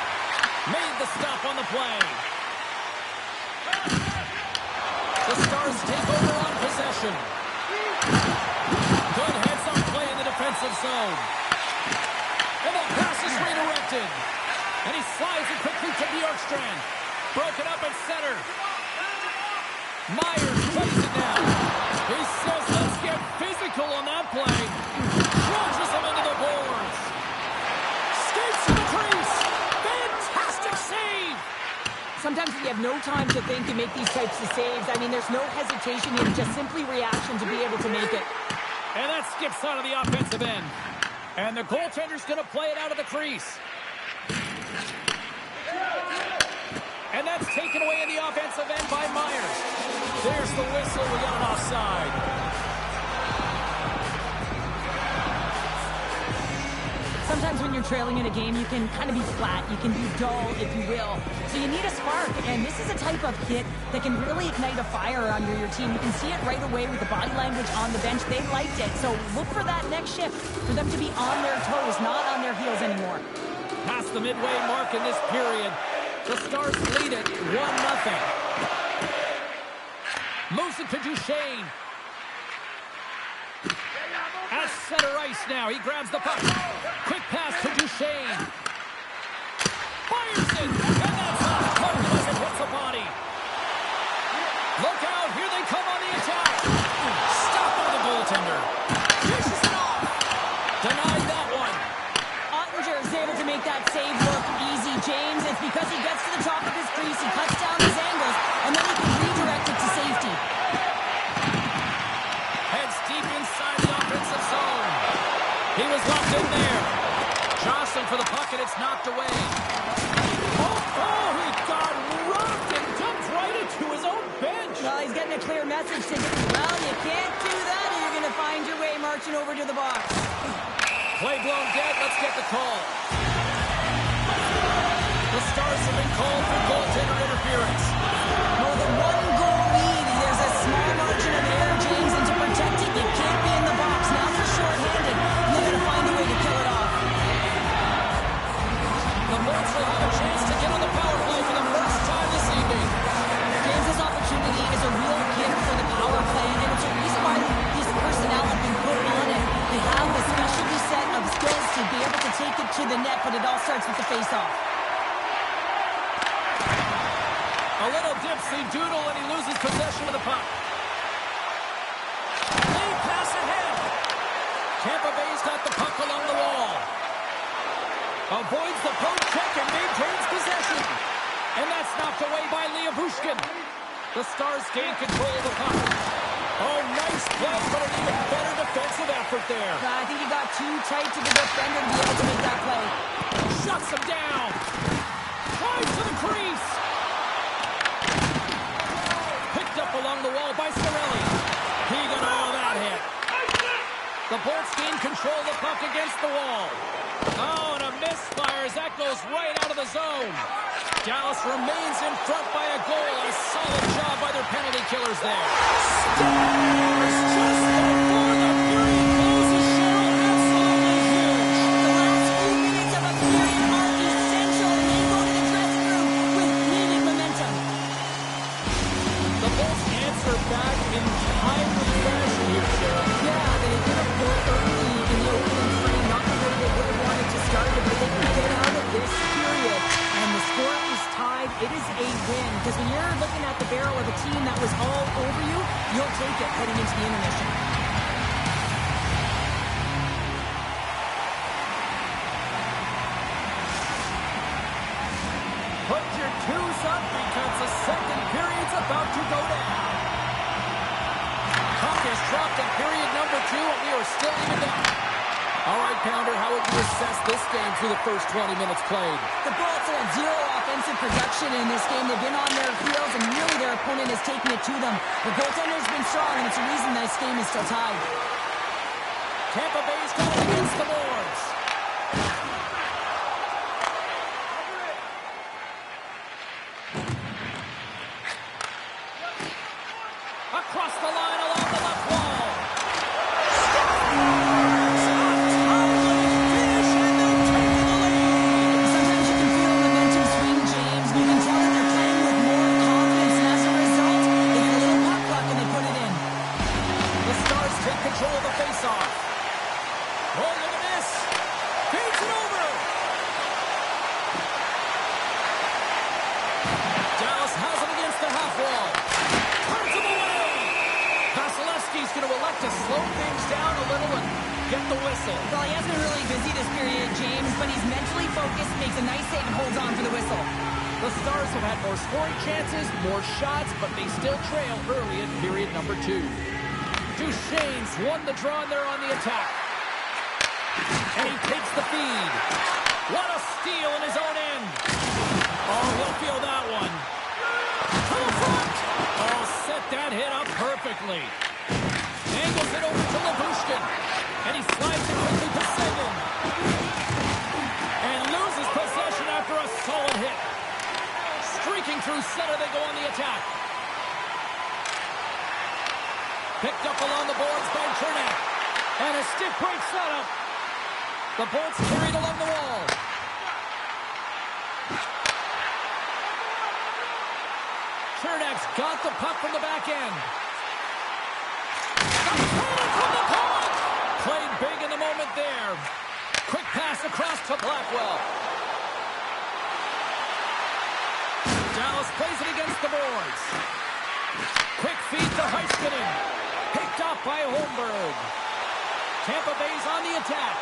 Made the stop on the play. The Stars take over on possession. Good heads-up play in the defensive zone. And that pass is redirected. And he slides it quickly to Bjorkstrand. Broken up at center. Myers plays it now. He says, let's get physical on that play. Launches him into the boards. Skates to the crease. Fantastic save. Sometimes we have no time to think and make these types of saves. I mean, there's no hesitation here, just simply reaction to be able to make it. And that skips out of the offensive end. And the goaltender's going to play it out of the crease. And that's taken away in the offensive end by Myers. There's the whistle. We got an offside. Sometimes when you're trailing in a game, you can kind of be flat. You can be dull, if you will. So you need a spark, and this is a type of hit that can really ignite a fire under your team. You can see it right away with the body language on the bench. They liked it. So look for that next shift, for them to be on their toes, not on their heels anymore. Past the midway mark in this period, the Stars lead it 1-0. Moves it to Duchesne. At center ice now. He grabs the puck. Quick pass to Duchesne. Fires it. And that's off. Puck doesn't hit the body. Look out. Here they come on the attack. Stopped by the goaltender. Dishes it off. Denied that one. Ottinger is able to make that save look easy, James. It's because he gets to the top of his crease, he cuts down his angles, and then he can redirect it to safety. Heads deep inside the offensive zone. He was locked in there. Jostling for the puck, and it's knocked away. Oh, he got rocked and dumped right into his own bench. Well, he's getting a clear message to well, you can't do that, or you're going to find your way marching over to the box. Play blown dead. Let's get the call. The Stars have been called for goaltender interference. Well, the one-goal lead, there's a small margin of error, James, and to protect it, you can't be in the box. Now you're short-handed. You're going to find a way to kill it off. The Bolts will have a chance to get on the power play for the first time this evening. James's opportunity is a real gift for the power play, and it's a reason why these personnel have been put on it. They have a specialty set of skills to be able to take it to the net, but it all starts with the face-off. A little dipsy doodle, and he loses possession of the puck. Lead pass ahead. Tampa Bay's got the puck along the wall. Avoids the poke check and maintains possession. And that's knocked away by Leobushkin. The Stars gain control of the puck. Oh, nice play, but an even better defensive effort there. I think he got too tight to the defender to be able to make that play. Shuts him down. Drives to the crease. Picked up along the wall by by Cirelli. He got all that hit. The Bolts gain control of the puck against the wall. Oh, and a misfire as that goes right out of the zone. Dallas remains in front by a goal. A solid job by their penalty killers there. Stars just before the period closes, Cheryl. Absolutely huge. The last few minutes of a period are essential, and they go to the dressing room with needed momentum. The Bolts answer back in timely fashion here, Cheryl. Yeah, they get a goal early in the opening frame, not the way they would have wanted to start it, but they can get out of this period. And the score is tied. It is a win, because when you're looking at the barrel of a team that was all over you, you'll take it heading into the intermission. Put your twos up because the second period's about to go down. Puck is dropped in period number 2, and we are still evened up. All right, Pounder, how would you assess this game through the first 20 minutes played? The Bolts had zero offensive production in this game. They've been on their heels, and really their opponent is taking it to them. The goaltender's been strong, and it's a reason this game is still tied. Tampa Bay's got it against the boards. Across the line along the left wall. Sometimes you can feel momentum swing, James. You can tell that they're playing with more confidence, and as a result, they get a little puck luck and they put it in. The Stars take control of the faceoff. Oh, look at this. Feeds it over. Dallas has it against the half wall. Turns him away. Vasilevsky's going to elect to slow things down a little and get the whistle. Well, he hasn't been really busy this period, James, but he's mentally focused, makes a nice save, and holds on for the whistle. The Stars have had more scoring chances, more shots, but they still trail early in period number 2. Duchesne's won the draw, and they're on the attack. And he takes the feed. What a steal in his own end. Oh, he'll feel that one. To the front. Oh, set that hit up perfectly. Angles it over to Labushkin. And he slides it quickly to Sagan. And loses possession after a solid hit. Streaking through center, they go on the attack. Picked up along the boards by Chernak. And a stick break setup. The Bolts carried along the wall. Chernak's got the puck from the back end. From the point. Played big in the moment there. Quick pass across to Blackwell. Dallas plays it against the boards. Quick feed to Heiskanen. Picked up by Holmberg. Tampa Bay's on the attack.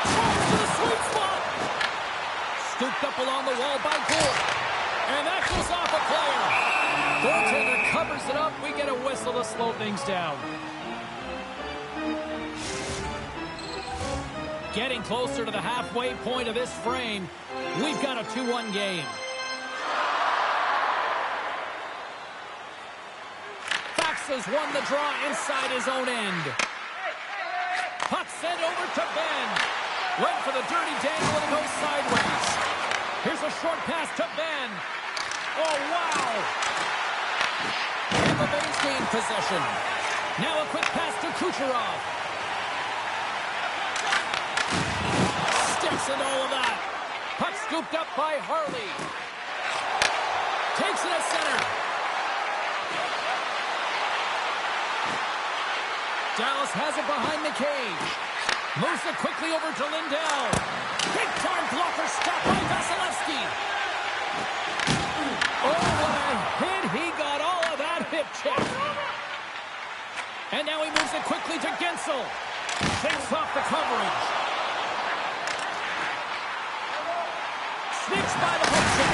Tries to the sweet spot. Scooped up along the wall by Gould. And that goes off a player. Goaltender covers it up. We get a whistle to slow things down. Getting closer to the halfway point of this frame. We've got a 2-1 game. Has won the draw inside his own end. Puck sent over to Ben. Went for the dirty dangle and it goes sideways. Here's a short pass to Ben. Oh, wow. Tampa Bay's gained possession. Now a quick pass to Kucherov. Sticks and all of that. Puck scooped up by Harley. Takes it at center. Dallas has it behind the cage. Moves it quickly over to Lindell. Big time blocker stop by Vasilevsky. Oh, what a hit. He got all of that hip check. And now he moves it quickly to Gensel. Shakes off the coverage. Sneaks by the hook check.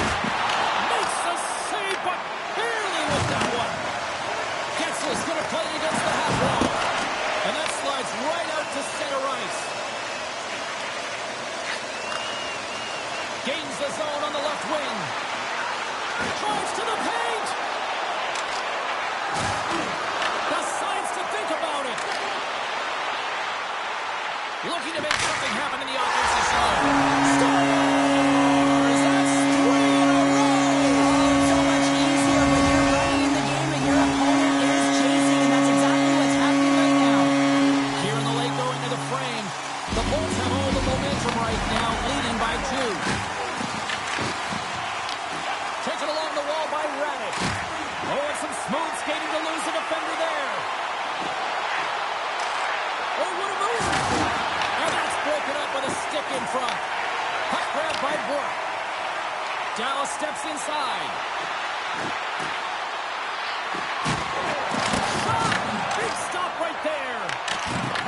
Makes the save, but barely with that one. Gensel's going to play it against the half wall. And that slides right out to center ice. Gains the zone on the left wing. Drives to the paint. Oh, and some smooth skating to lose a defender there. Oh, what a move. And that's broken up with a stick in front. Puck grab by Brook. Dallas steps inside. Shot! Big stop right there.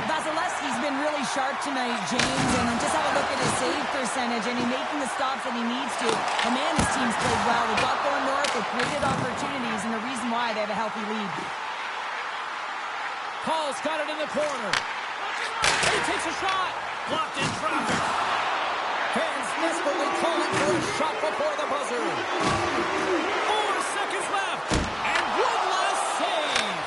Vasilevsky's been really sharp tonight, James, and just have a look at his save percentage, and he's making the stops that he needs to. The man, his team's played well. They got going north, they created opportunities, and the reason why they have a healthy lead. Paul's got it in the corner. And he takes a shot. Blocked in traffic. Fans desperately calling for a shot before the buzzer. 4 seconds left. And one last save.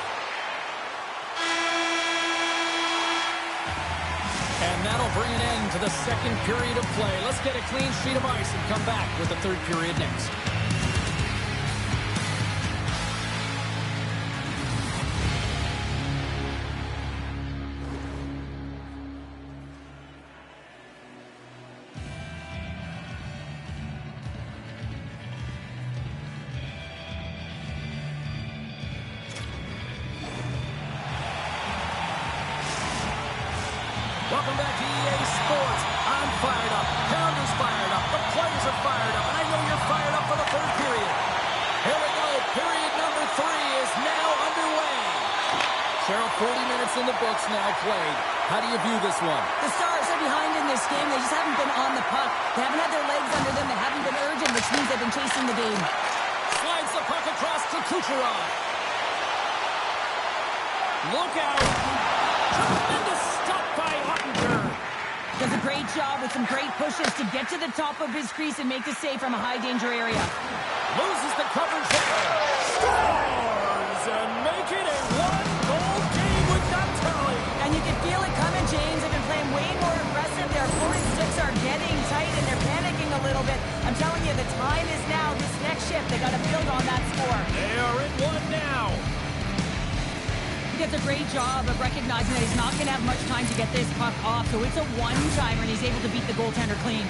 And that'll bring an end to the second period of play. Let's get a clean sheet of ice and come back with the third period next. Welcome back to EA Sports. I'm fired up. Pounder's fired up. The players are fired up. And I know you're fired up for the third period. Here we go. Period number 3 is now underway. Cheryl, 40 minutes in the books now played. How do you view this one? The Stars are behind in this game. They just haven't been on the puck. They haven't had their legs under them. They haven't been urgent, which means they've been chasing the game. Slides the puck across to Kucherov. Look out. Tremendous stop by Ottinger. Does a great job with some great pushes to get to the top of his crease and make the save from a high-danger area. Loses the coverage there. Scores and make it a one-goal game with that tally. And you can feel it coming, James. They've been playing way more aggressive. Their opponent's sticks are getting tight, and they're panicking a little bit. I'm telling you, the time is now. This next shift, they got to build on that score. They are in one now. He does a great job of recognizing that he's not going to have much time to get this puck off, so it's a one-timer, and he's able to beat the goaltender clean.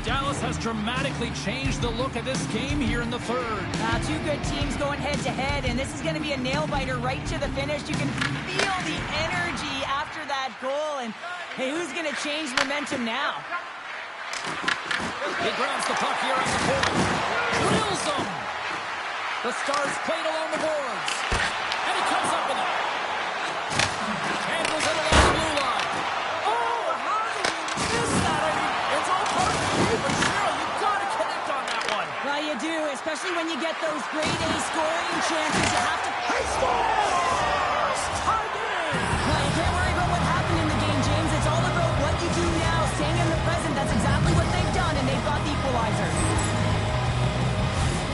Dallas has dramatically changed the look of this game here in the third. Two good teams going head-to-head, and this is going to be a nail-biter right to the finish. You can feel the energy after that goal, and hey, who's going to change momentum now? He grabs the puck here on the point. Drills him. The Stars played along the boards. And he comes up with it. Handles it along the blue line. Oh, how did he miss that? I mean, it's all part of the game, but Cheryl, you've got to connect on that one. Well, you do, especially when you get those grade A scoring chances. You have to... He scores! Tie game! Well, you can't worry about what happened in the game, James. It's all about what you do now, staying in the present. That's exactly what they've done, and they've got the equalizer.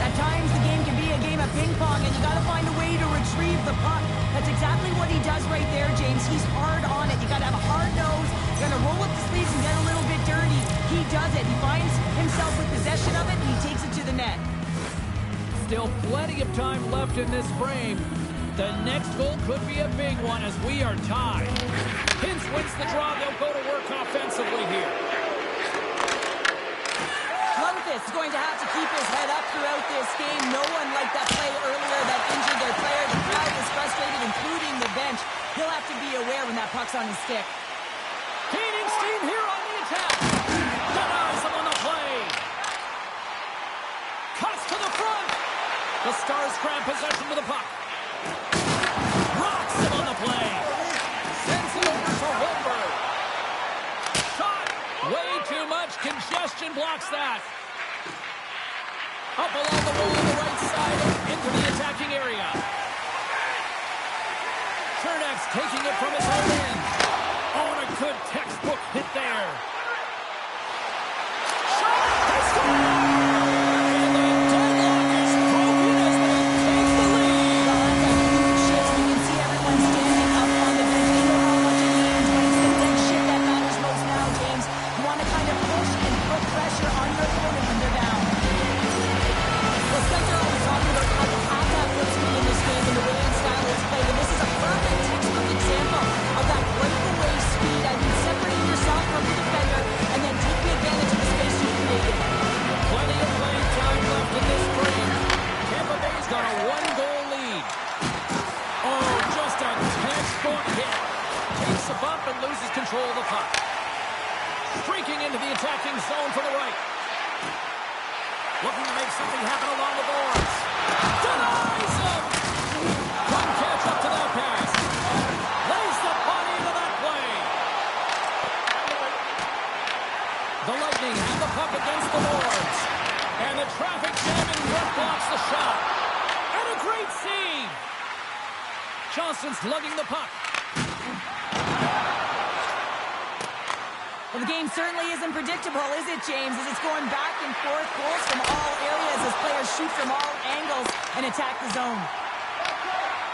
At times, the game can be a game of ping pong, and you got to find a way to retrieve the puck. That's exactly what he does right there, James. He's hard on it. You got to have a hard nose. You got to roll up the sleeves and get a little bit dirty. He does it. He finds himself with possession of it, and he takes it to the net. Still plenty of time left in this frame. The next goal could be a big one as we are tied. Hintz wins the draw. They'll go to work offensively here. Lundqvist is going to have to keep his head up throughout this game. No one like that play earlier that injured their player. The crowd is frustrated, including the bench. He'll have to be aware when that puck's on his stick. Gaining steam here on the attack. Denies him on the play. Cuts to the front. The Stars grab possession with the puck. Rocks him on the play. Sends it over to Holmberg. Shot. Way too much congestion blocks that. Up along the wall on the right side into the attacking area. Chernak's taking it from his own end. Oh, and a good textbook hit there. Shot! They score! And the deadlock is broken as they take the lead. Well, that's a huge shift. You can see everyone standing up on the bench. They know how much it means, but it's the next shift that matters most now, James. You want to kind of push and put pressure on your opponent when they're down. Well, Spencer always talking about how you have to have good speed in this game and the way and style is played, and this is a perfect textbook example of that breakaway speed. I mean, separating yourself from the defender into the attacking zone for the right. Looking to make something happen along the boards. Denies him! Couldn't catch up to that pass. Lays the body into that play. The Lightning have the puck against the boards. And the traffic jamming ref blocks the shot. And a great save! Johnson's lugging the puck. Well, the game certainly isn't predictable, is it, James? As it's going back and forth, goals from all areas as players shoot from all angles and attack the zone.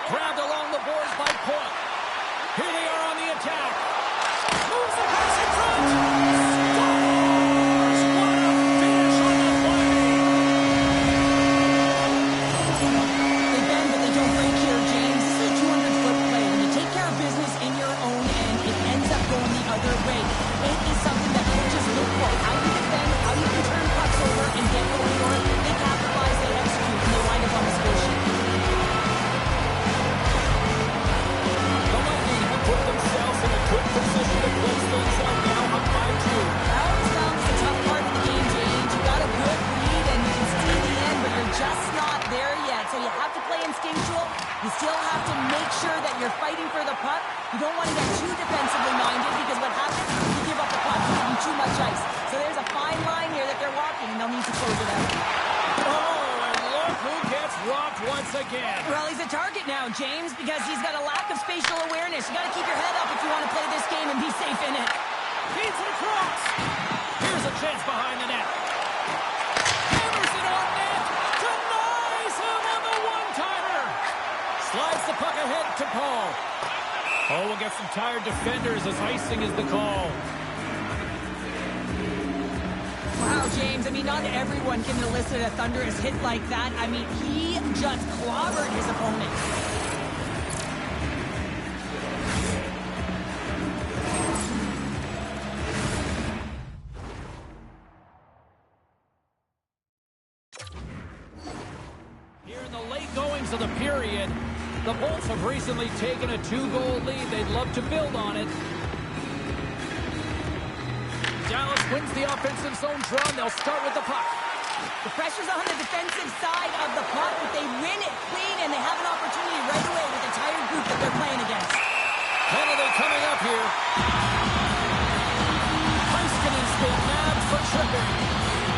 Grabbed along the boards by Point. Here they are on the attack. Moves the pass in front. Scores! What a finish on the play! They bend, but they don't break here, James. This is a 200-foot play. When you take care of business in your own end, it ends up going the other way. It is something that coaches look for. How you defend, how you can turn pucks over and get going for it. They capitalize, they execute, and they wind up on the score sheet. The Lightning have put themselves in a good position to close things out now up by 2. I always found it's a tough part of the game, James. You got a good lead and you can see the end, but you're just not there yet. So you have to play instinctual. You still have to make sure that you're fighting for the puck. You don't want to get too defensively minded because what happens, you give up the puck, you give them too much ice. So there's a fine line here that they're walking and they'll need to close it out. Oh, and look who gets robbed once again. Well, he's a target now, James, because he's got a lack of spatial awareness. You got to keep your head up if you want to play this game and be safe in it. Feeds it across. Here's a chance behind the net. Hammers it on net. Denies him on the one-timer. Slides the puck ahead to Paul. Oh, we'll get some tired defenders as icing is the call. Wow, James, I mean, not everyone can elicit a thunderous hit like that. I mean, he just clobbered his opponent. Here in the late goings of the period, the Bolts have recently taken a 2-goal lead. They'd love to build on it. Dallas wins the offensive zone draw, and they'll start with the puck. The pressure's on the defensive side of the puck, but they win it clean, and they have an opportunity right away with the tired group that they're playing against. Penalty coming up here. Heiskanen's been nabbed for tripping.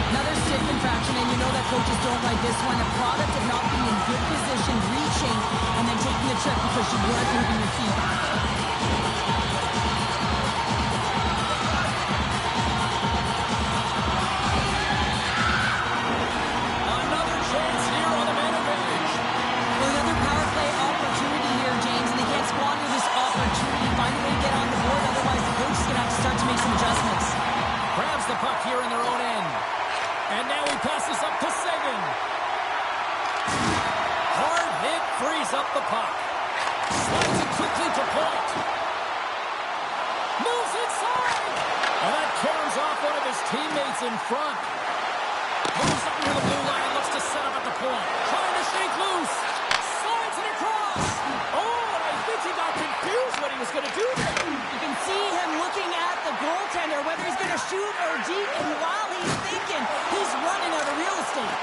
Another stick infraction, and you know that coaches don't like this one. A product of not being in good position, reaching, and then taking the trip because you weren't moving your feet. Another chance here on the man advantage. Well, another power play opportunity here, James, and they can't squander this opportunity. Find a way to get on the board, otherwise the coach is going to have to start to make some adjustments. Grabs the puck here in their own end. And now he passes up to Seguin. Hard hit frees up the puck. Slides it quickly to Point. Moves inside. And that carries off one of his teammates in front. Moves up near the blue line, looks to set up at the point. Trying to shake loose. Slides it across. Oh, and I think he got confused what he was going to do there. You can see him looking at the goaltender, whether he's going to shoot or deep, and while he's thinking, he's running out of real estate.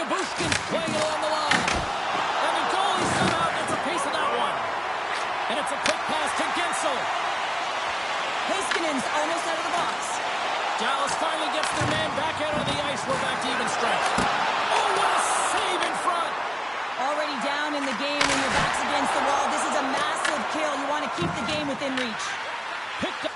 Bushkin's playing it along the line. And the goalie somehow gets a piece of that one. And it's a quick pass to Gensel. Heiskanen's almost out of the box. Dallas finally gets their man back out on the ice. We're back to even strength. Oh, what a save in front. Already down in the game when your back's against the wall. This is a massive kill. You want to keep the game within reach. Picked up.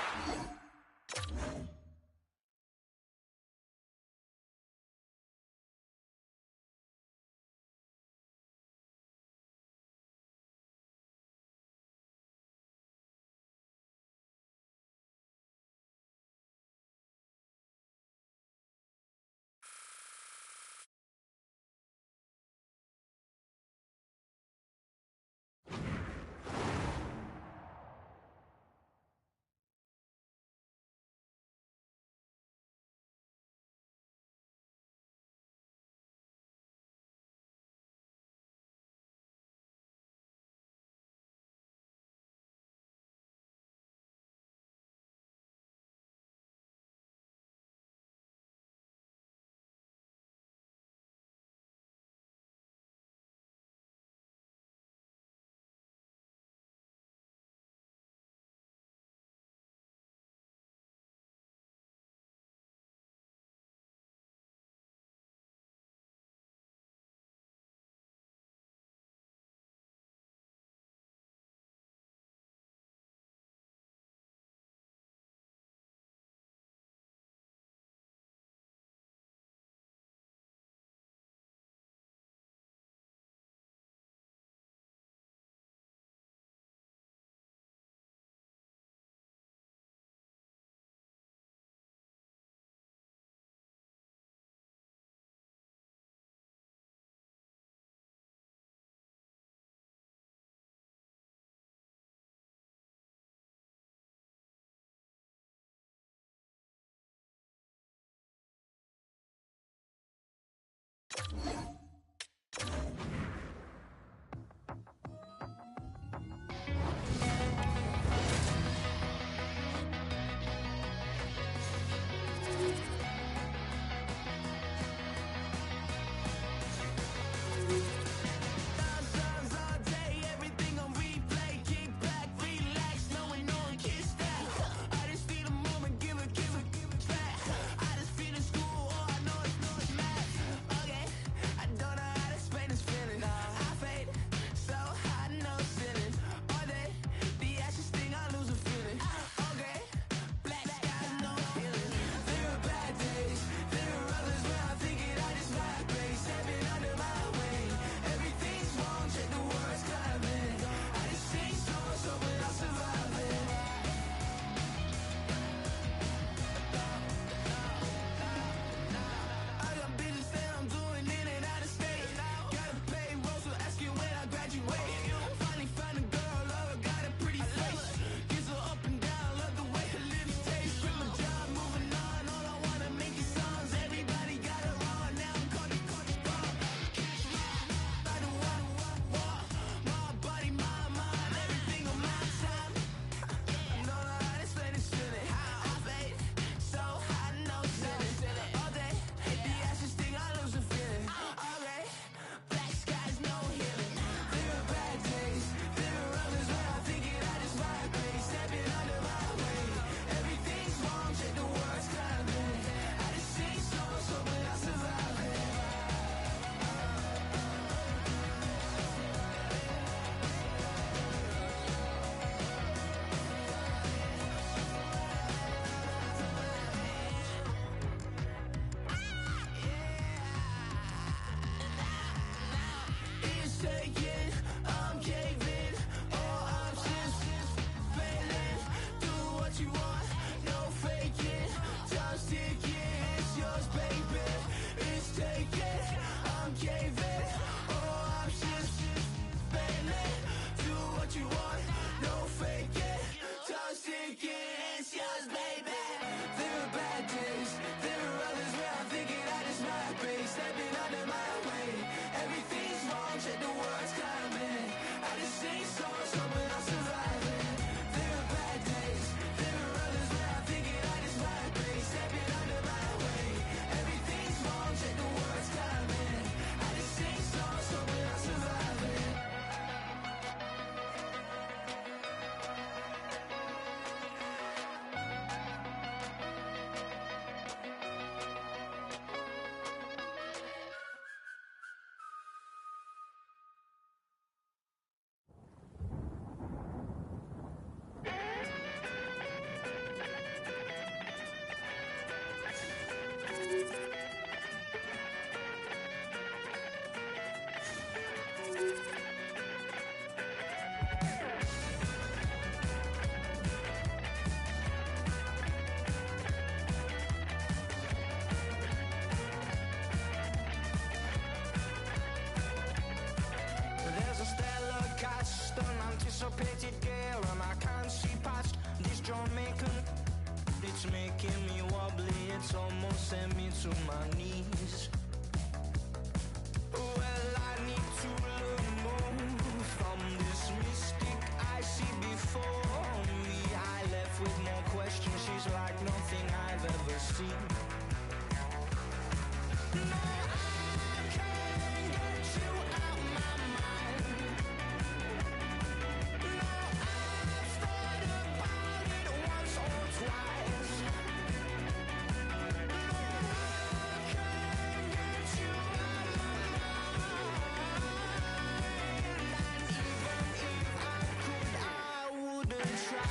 making me wobbly, it's almost sent me to my knees. Well, I need to learn more from this mystic I see before me. I left with more questions, she's like nothing I've ever seen. No, I can't get you out my mind. No, I've thought about it once or twice. No, I can't get you out my mind. And even if I could, I wouldn't try.